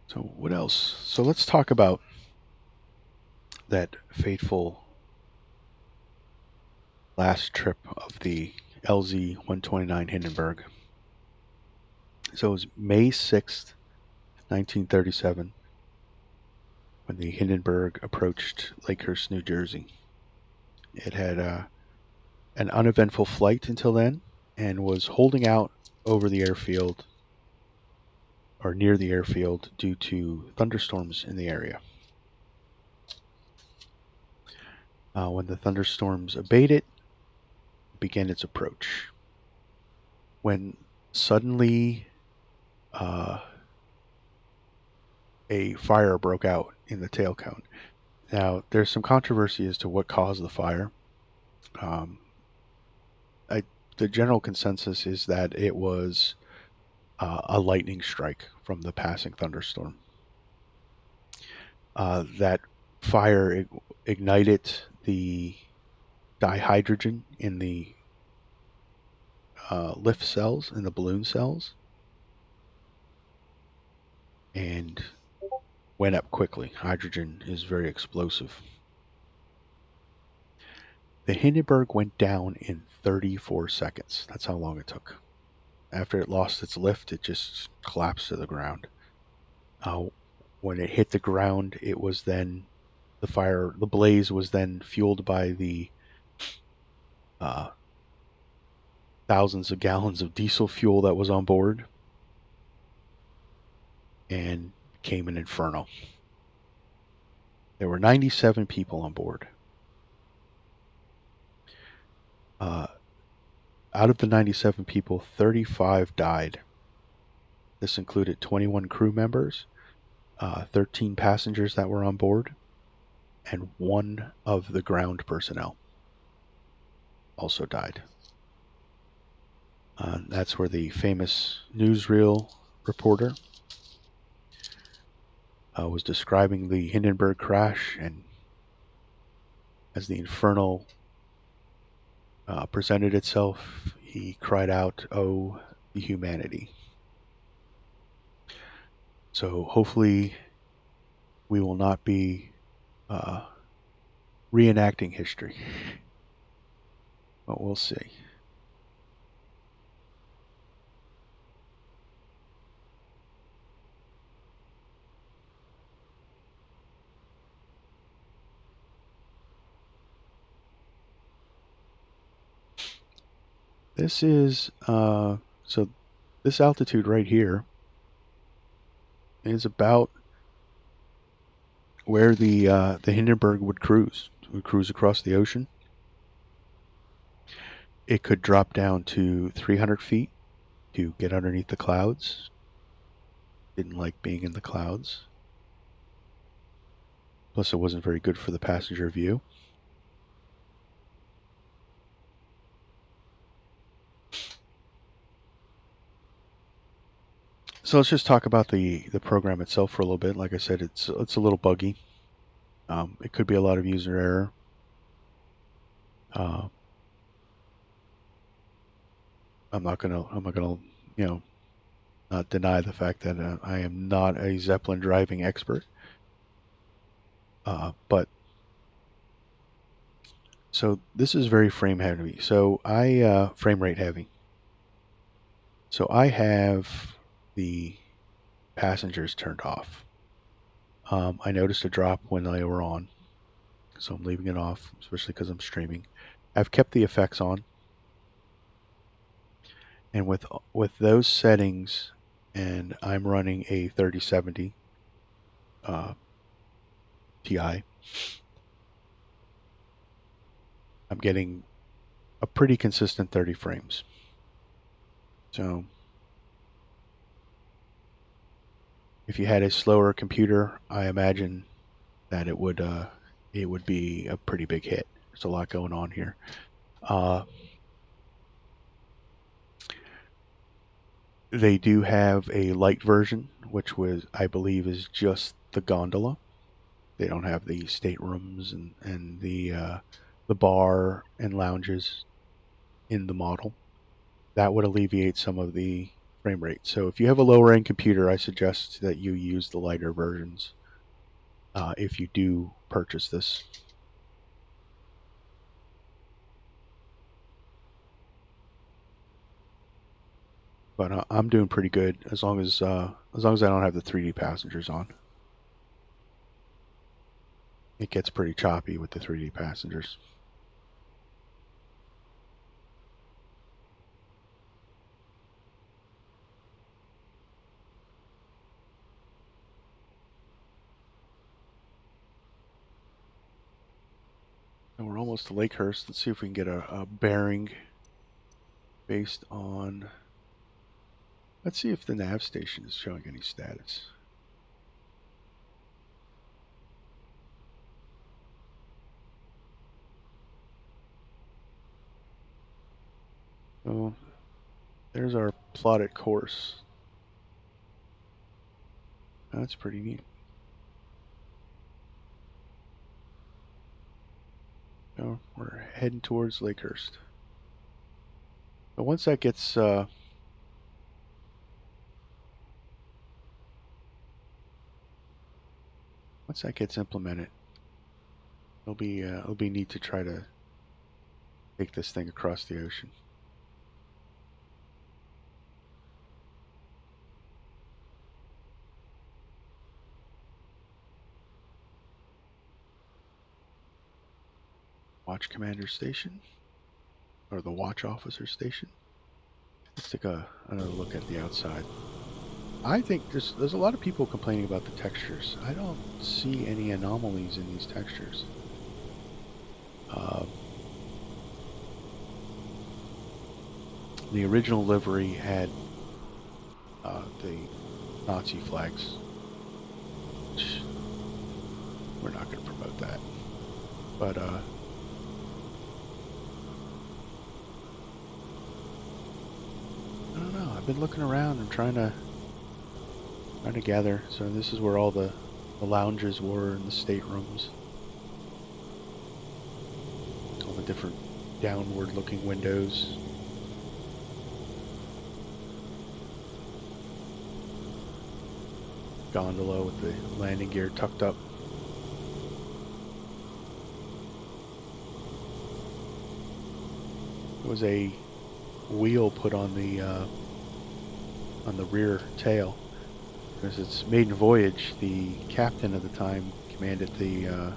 So what else? So let's talk about that fateful last trip of the LZ129 Hindenburg. So it was May 6th, 1937, when the Hindenburg approached Lakehurst, New Jersey. It had an uneventful flight until then and was holding out over the airfield or near the airfield due to thunderstorms in the area. When the thunderstorms abated, it began its approach. When suddenly a fire broke out in the tail cone. Now, there's some controversy as to what caused the fire. Um, the general consensus is that it was a lightning strike from the passing thunderstorm. That fire ignited the dihydrogen in the lift cells, in the balloon cells, and went up quickly. Hydrogen is very explosive. The Hindenburg went down in 34 seconds. That's how long it took. After it lost its lift, it just collapsed to the ground. When it hit the ground, it was then the blaze was then fueled by the thousands of gallons of diesel fuel that was on board and became an inferno. There were 97 people on board. Out of the 97 people, 35 died. This included 21 crew members, 13 passengers that were on board, and one of the ground personnel also died. That's where the famous newsreel reporter was describing the Hindenburg crash, and as the infernal presented itself, he cried out, "Oh, the humanity." So hopefully we will not be reenacting history, but we'll see. This is so this altitude right here is about where the Hindenburg would cruise. It would cruise across the ocean. It could drop down to 300 feet to get underneath the clouds. Didn't like being in the clouds. Plus, it wasn't very good for the passenger view. So let's just talk about the program itself for a little bit. Like I said, it's a little buggy. It could be a lot of user error. I'm not gonna not deny the fact that I am not a Zeppelin driving expert. But so this is very frame heavy. So I frame rate heavy. So I have the passengers turned off. I noticed a drop when they were on, so I'm leaving it off, especially because I'm streaming. I've kept the effects on, and with those settings, and I'm running a 3070 Ti. I'm getting a pretty consistent 30 frames. So if you had a slower computer, I imagine that it would be a pretty big hit. There's a lot going on here. They do have a light version, which I believe is just the gondola. They don't have the staterooms and the bar and lounges in the model. That would alleviate some of the frame rate. So if you have a lower end computer, I suggest that you use the lighter versions if you do purchase this. But I'm doing pretty good as long as I don't have the 3D passengers on. It gets pretty choppy with the 3D passengers. And we're almost to Lakehurst. Let's see if we can get a bearing based on... Let's see if the nav station is showing any status. So there's our plotted course. That's pretty neat. So we're heading towards Lakehurst. But once that gets implemented, it'll be neat to try to take this thing across the ocean. Watch Commander Station, or the Watch Officer Station. Let's take another look at the outside. I think there's a lot of people complaining about the textures. I don't see any anomalies in these textures. The original livery had the Nazi flags. We're not going to promote that. But I don't know. I've been looking around and trying to gather. So this is where all the lounges were and the staterooms. All the different downward looking windows. Gondola with the landing gear tucked up. There was a wheel put on the rear tail. Because its maiden voyage, the captain at the time commanded the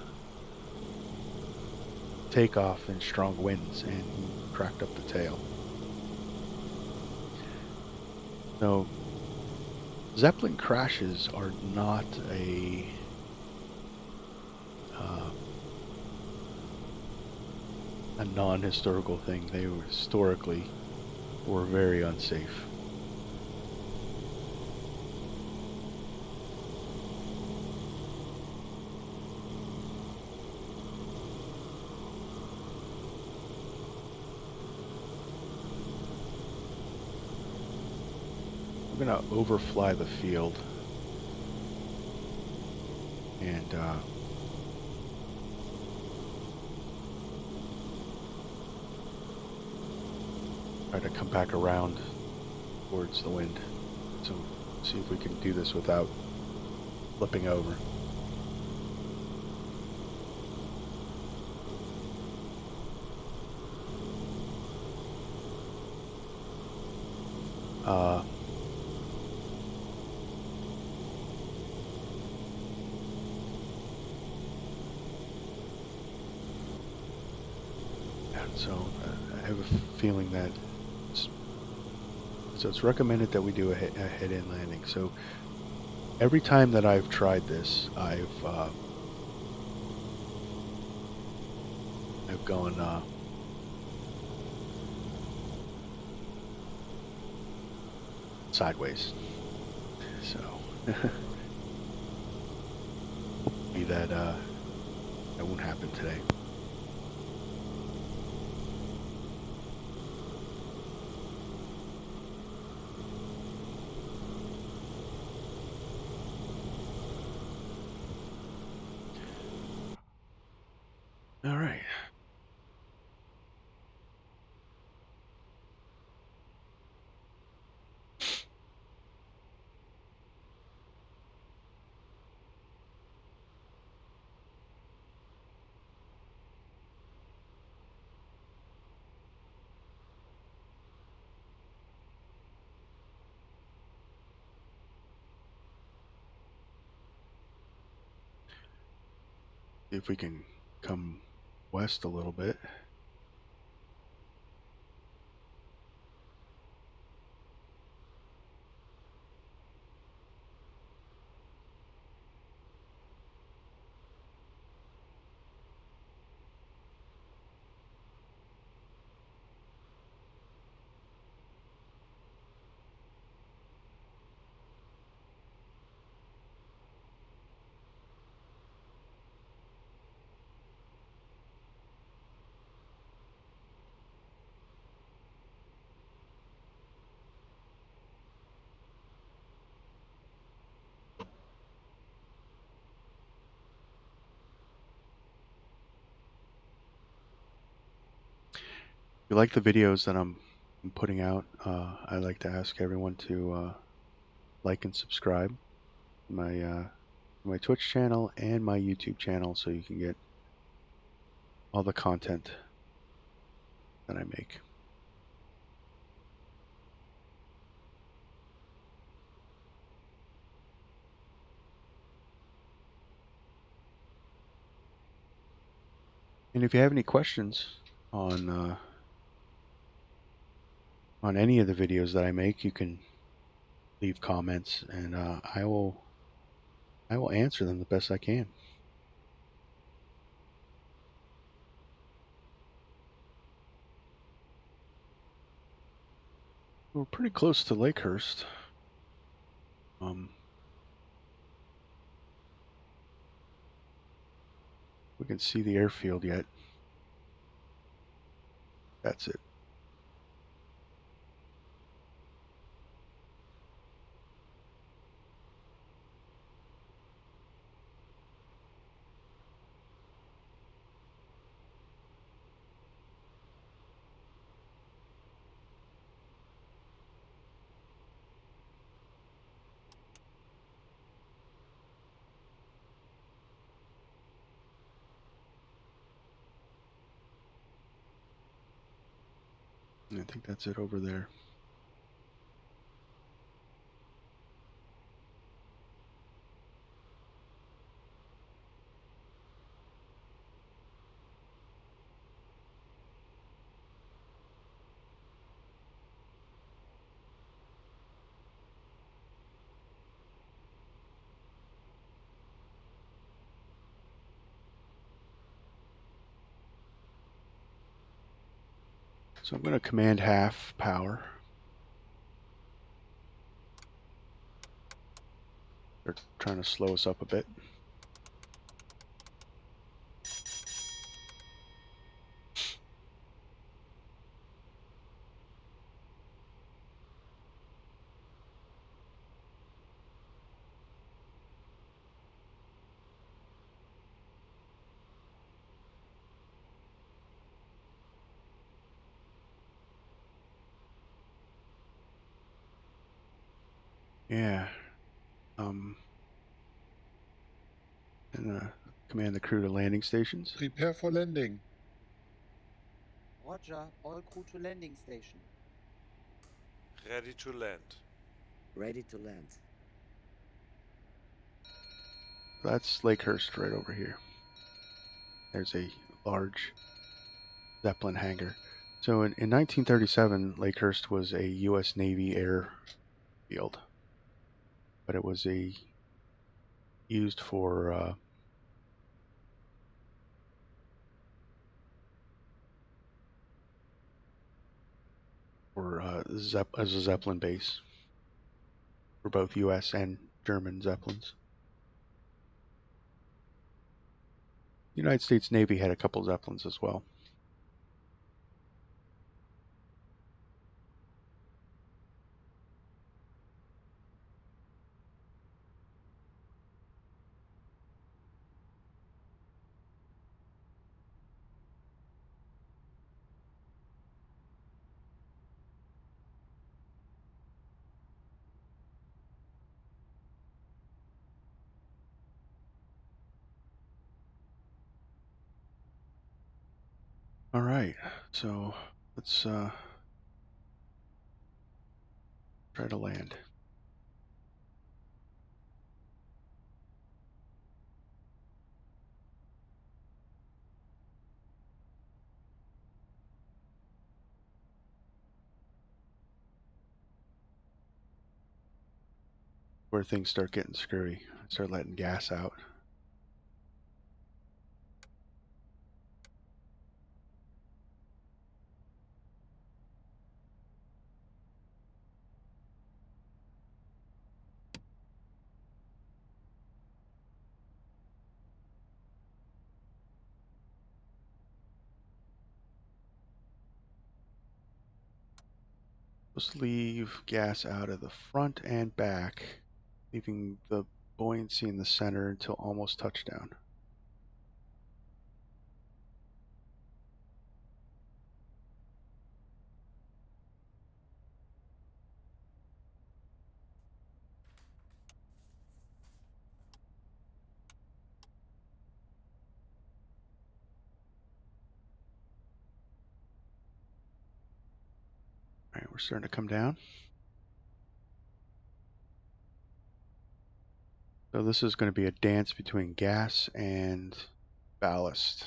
takeoff in strong winds, and he cracked up the tail. No, Zeppelin crashes are not a non-historical thing. They were historically were very unsafe. I'm gonna overfly the field and try to come back around towards the wind. So see if we can do this without flipping over. And so I have a feeling that it's recommended that we do a head-in landing. So every time that I've tried this, I've gone sideways. So hopefully that won't happen today. All right. See if we can come west a little bit. If you like the videos that I'm putting out, I like to ask everyone to like and subscribe to my Twitch channel and my YouTube channel so you can get all the content that I make. And if you have any questions on any of the videos that I make, you can leave comments, and I will answer them the best I can. We're pretty close to Lakehurst. We can see the airfield yet. That's it. I think that's it over there. So I'm going to command half power. They're trying to slow us up a bit. Yeah. And command the crew to landing stations. Prepare for landing. Roger, all crew to landing station. Ready to land. Ready to land. That's Lakehurst right over here. There's a large Zeppelin hangar. So in 1937, Lakehurst was a U.S. Navy airfield, but it was used for as a Zeppelin base for both U.S. and German Zeppelins. The United States Navy had a couple Zeppelins as well. All right, so let's try to land. Where things start getting screwy, start letting gas out. Let's leave gas out of the front and back, leaving the buoyancy in the center until almost touchdown. All right, we're starting to come down. So this is going to be a dance between gas and ballast.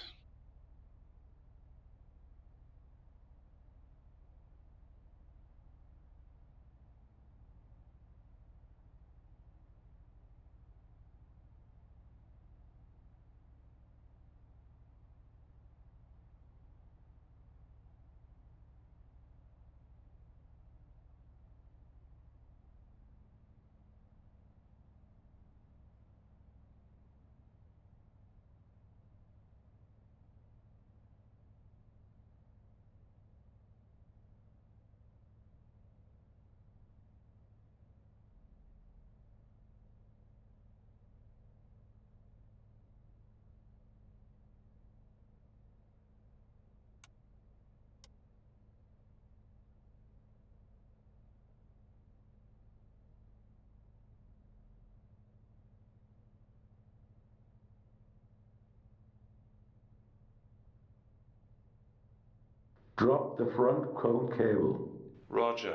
Drop the front cone cable. Roger.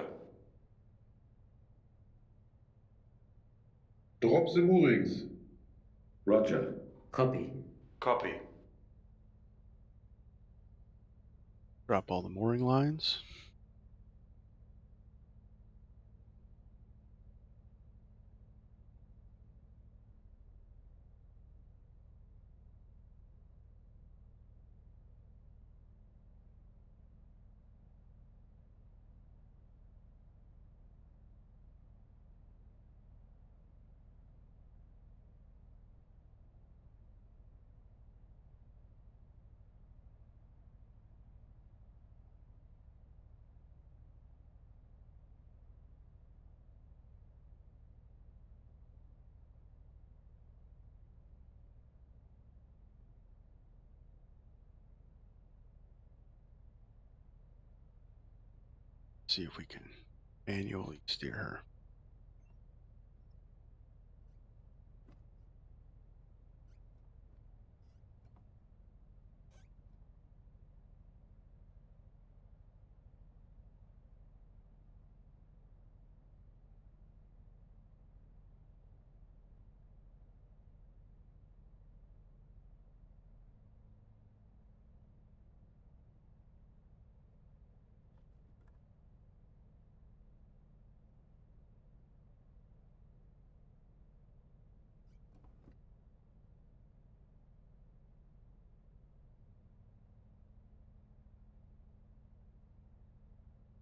Drop the moorings. Roger. Copy. Copy. Drop all the mooring lines. see if we can manually steer her.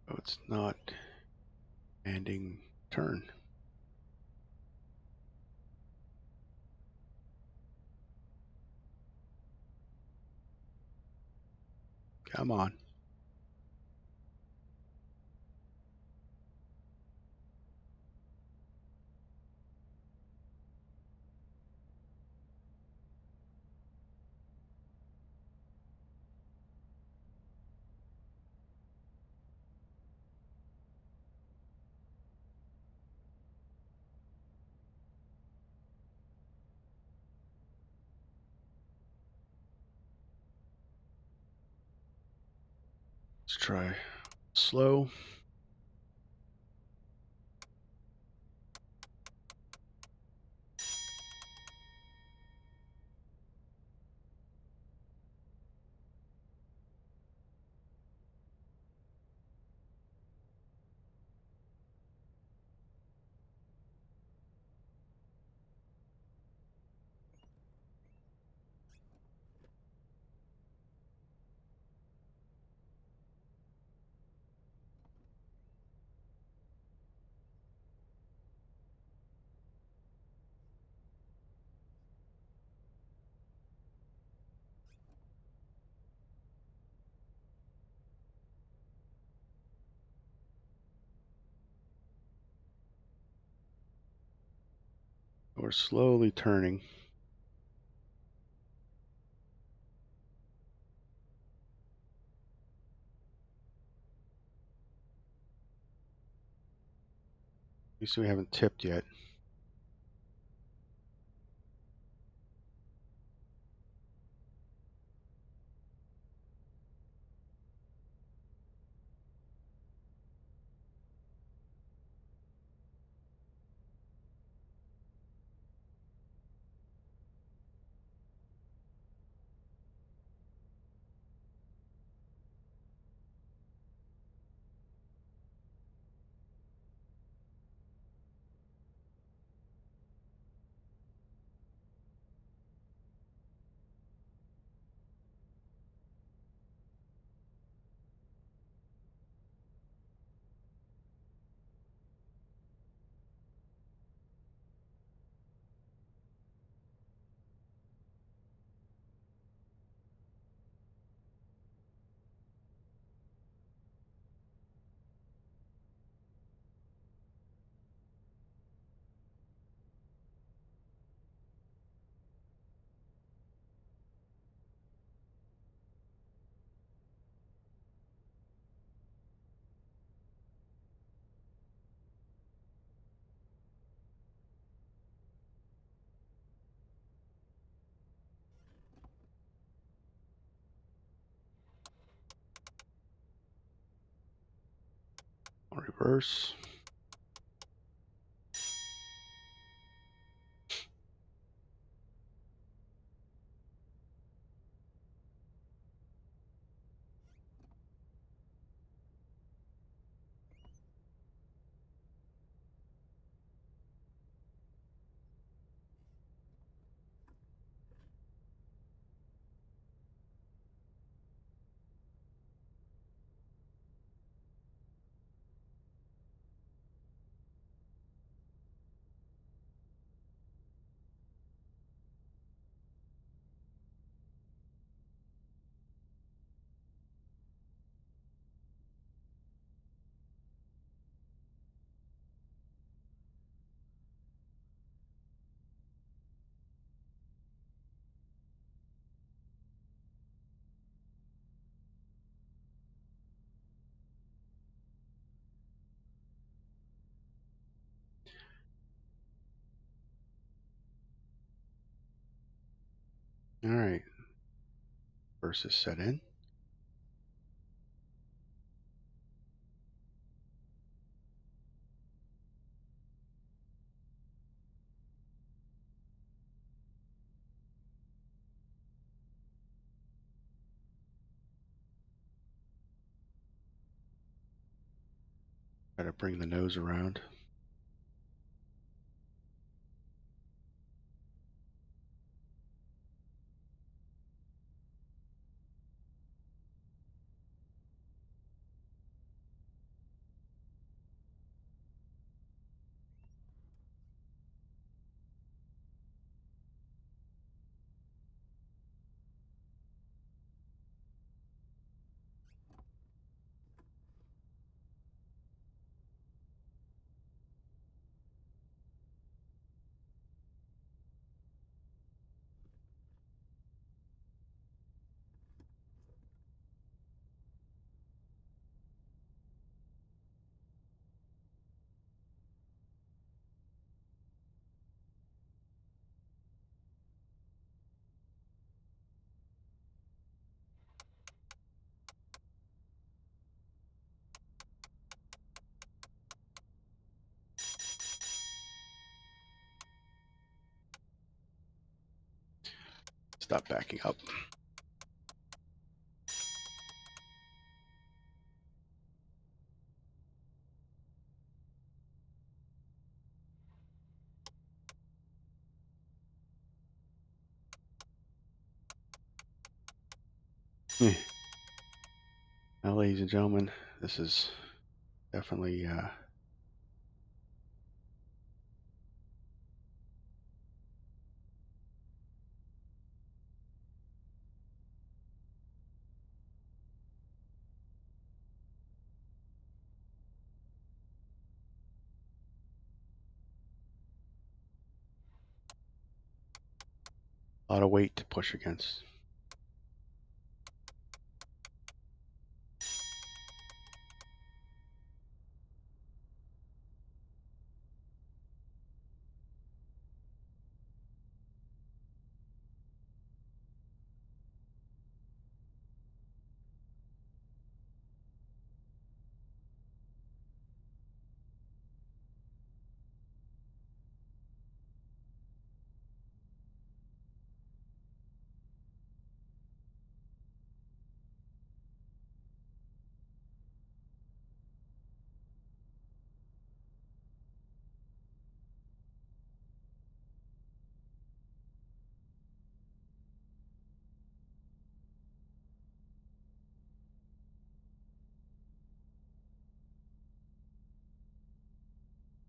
Oh, it's not ending turn. Come on. Let's try slow. We're slowly turning. At least we haven't tipped yet. Reverse. All right. First is set in. Try to bring the nose around. Stop backing up. Now, ladies and gentlemen, this is definitely a lot of weight to push against.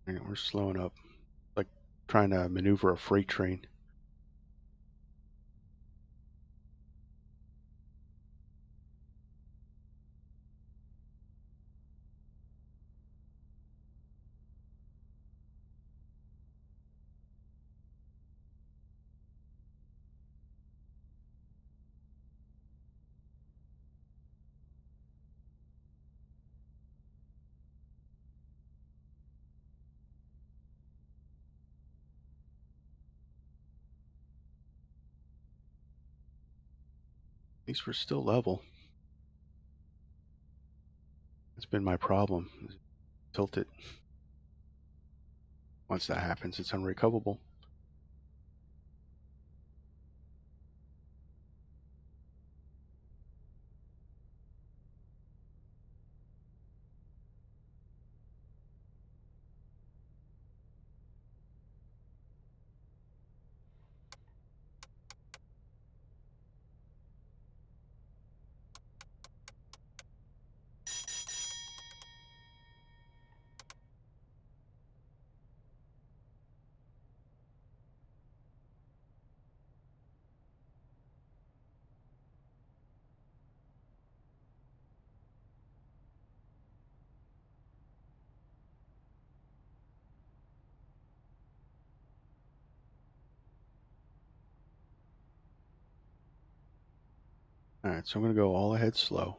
All right, we're slowing up, like trying to maneuver a freight train. At least we're still level. That's been my problem. Tilt it. Once that happens, it's unrecoverable. All right, so I'm going to go all ahead slow.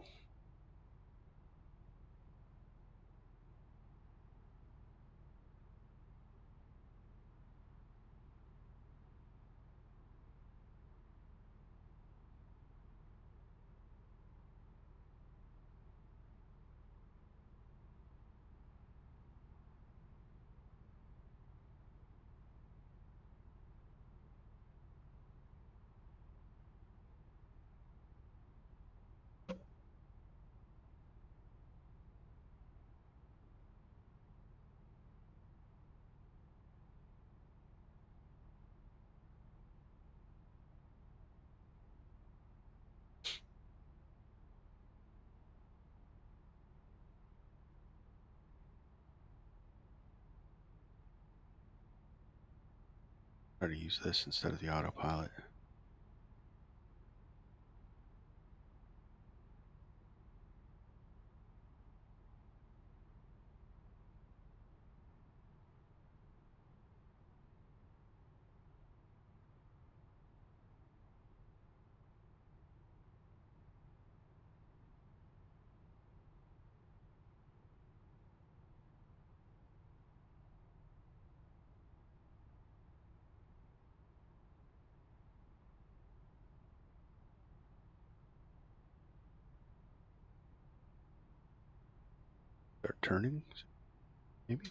Try to use this instead of the autopilot. Start turning, maybe.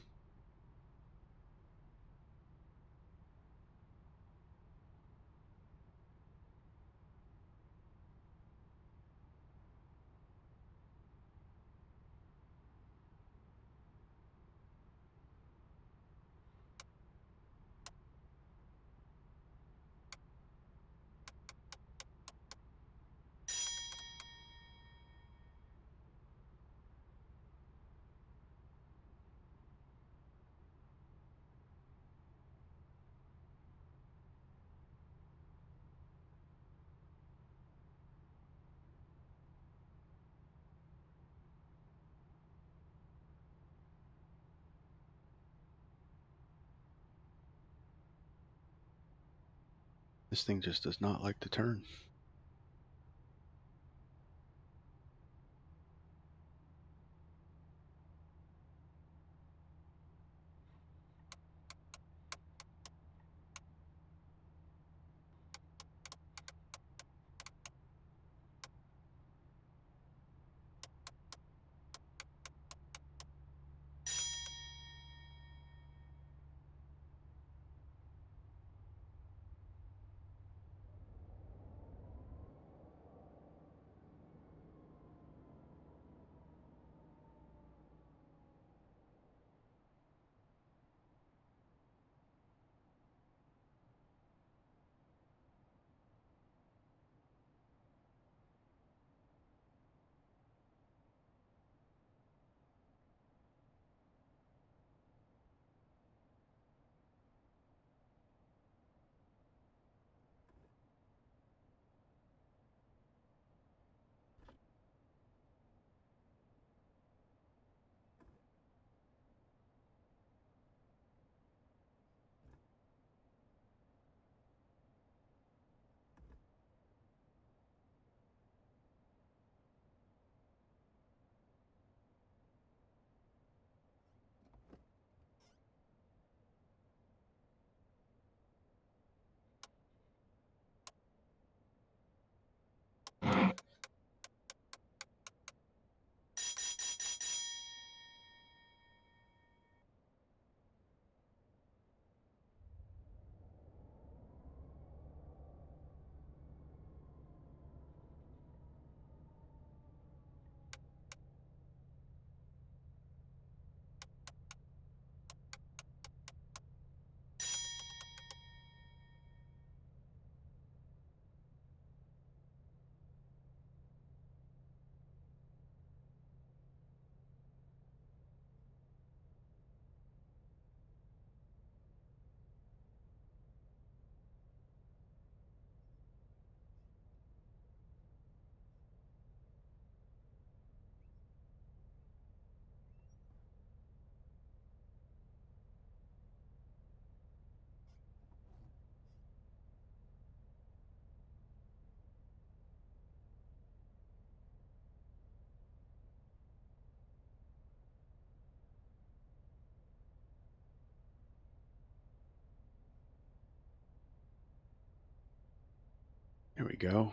This thing just does not like to turn. There we go.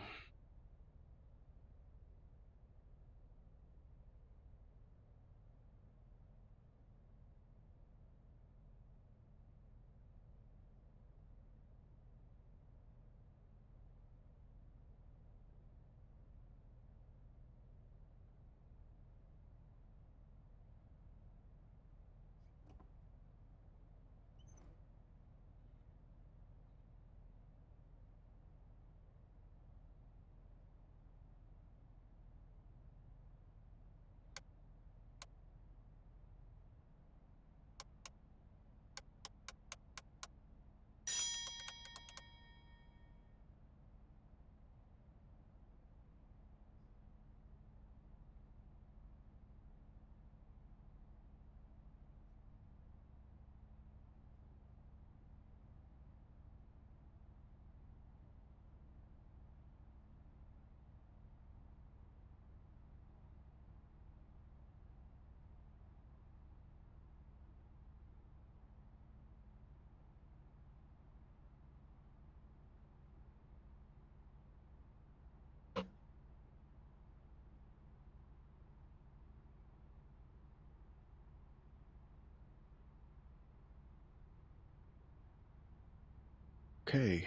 Okay.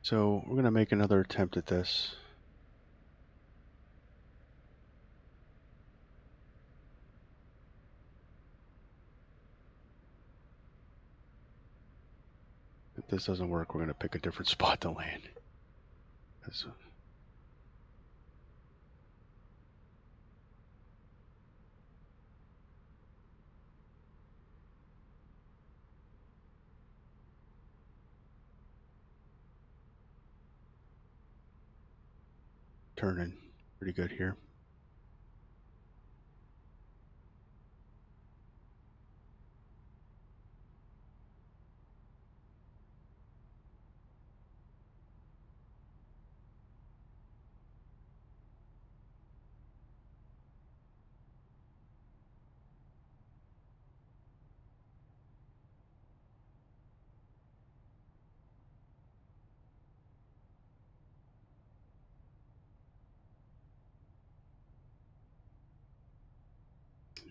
So we're going to make another attempt at this. If this doesn't work, we're going to pick a different spot to land. Turning pretty good here.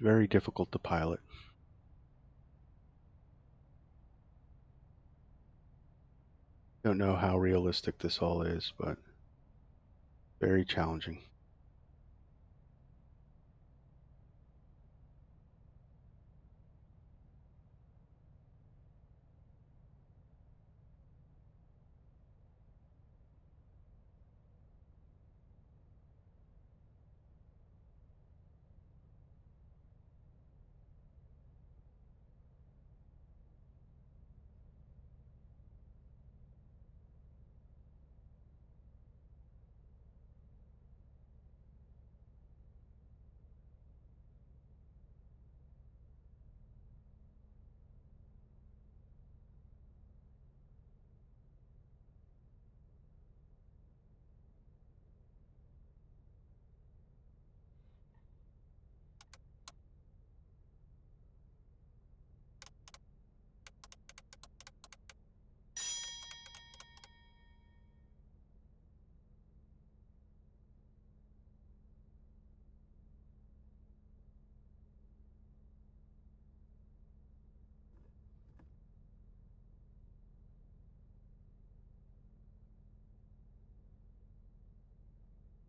Very difficult to pilot. Don't know how realistic this all is, but very challenging.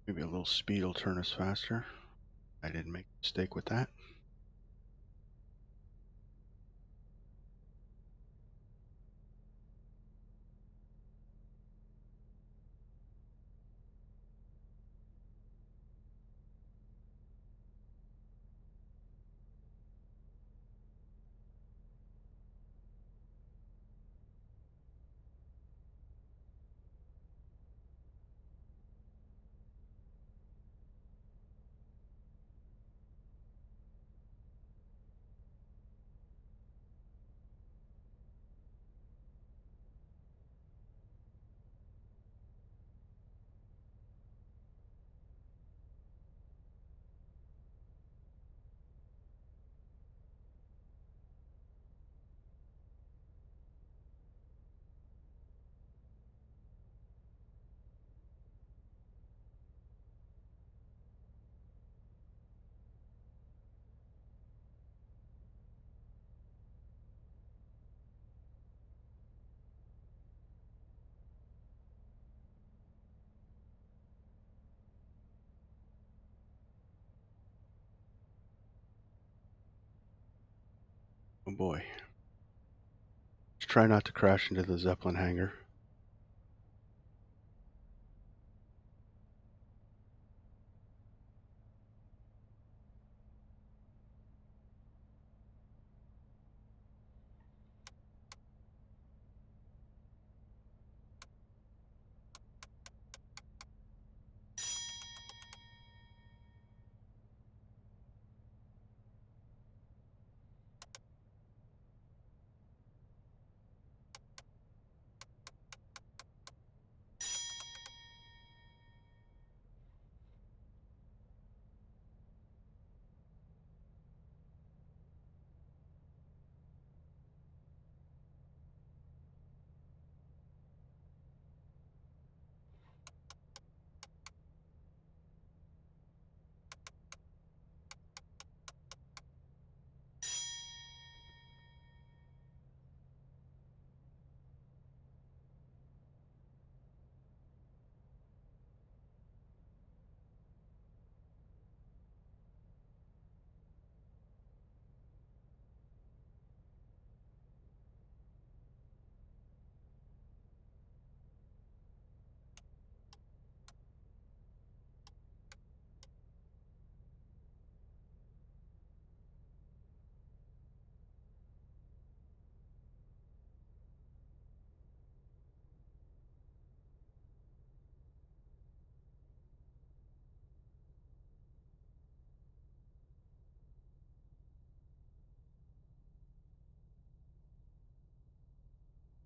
Maybe a little speed will turn us faster. I didn't make a mistake with that. Oh boy. Let's try not to crash into the Zeppelin hangar.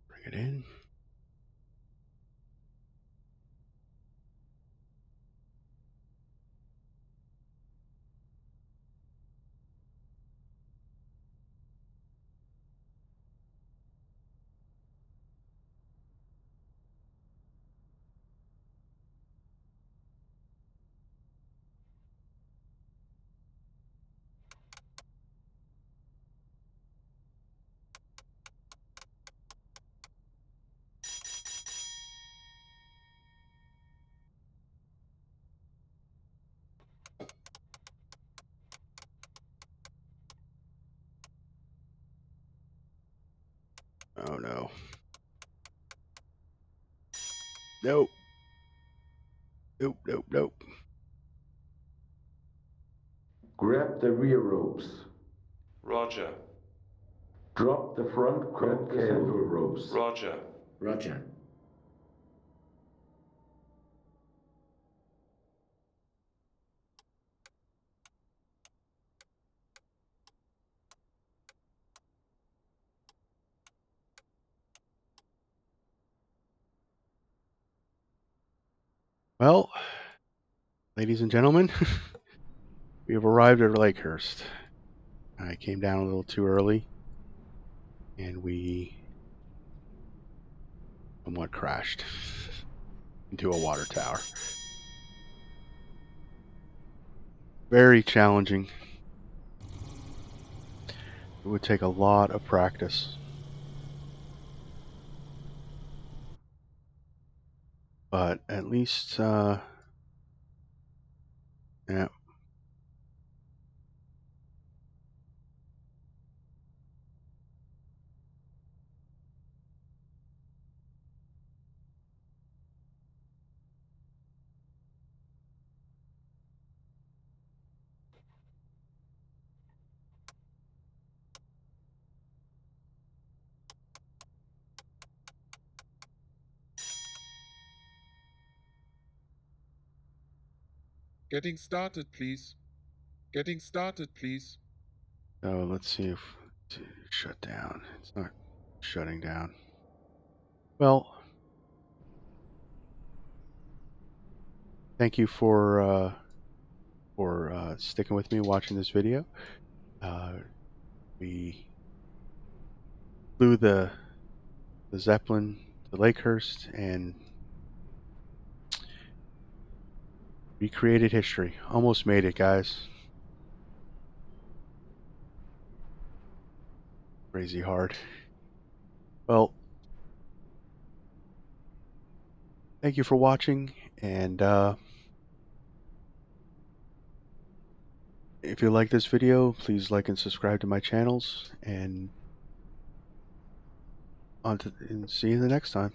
Bring it in. Oh no. Nope. Nope, nope, nope. Grab the rear ropes. Roger. Drop the front cone cable ropes. Roger. Roger. Well, ladies and gentlemen, we have arrived at Lakehurst. I came down a little too early, and we somewhat crashed into a water tower. Very challenging. It would take a lot of practice. But at least, yeah. Getting started, please. Getting started, please. So let's see if it's shut down. It's not shutting down. Well, thank you for sticking with me watching this video. We flew the Zeppelin to Lakehurst and recreated history. Almost made it, guys. Crazy hard. Well, thank you for watching, and if you like this video, please like and subscribe to my channels, and and see you the next time.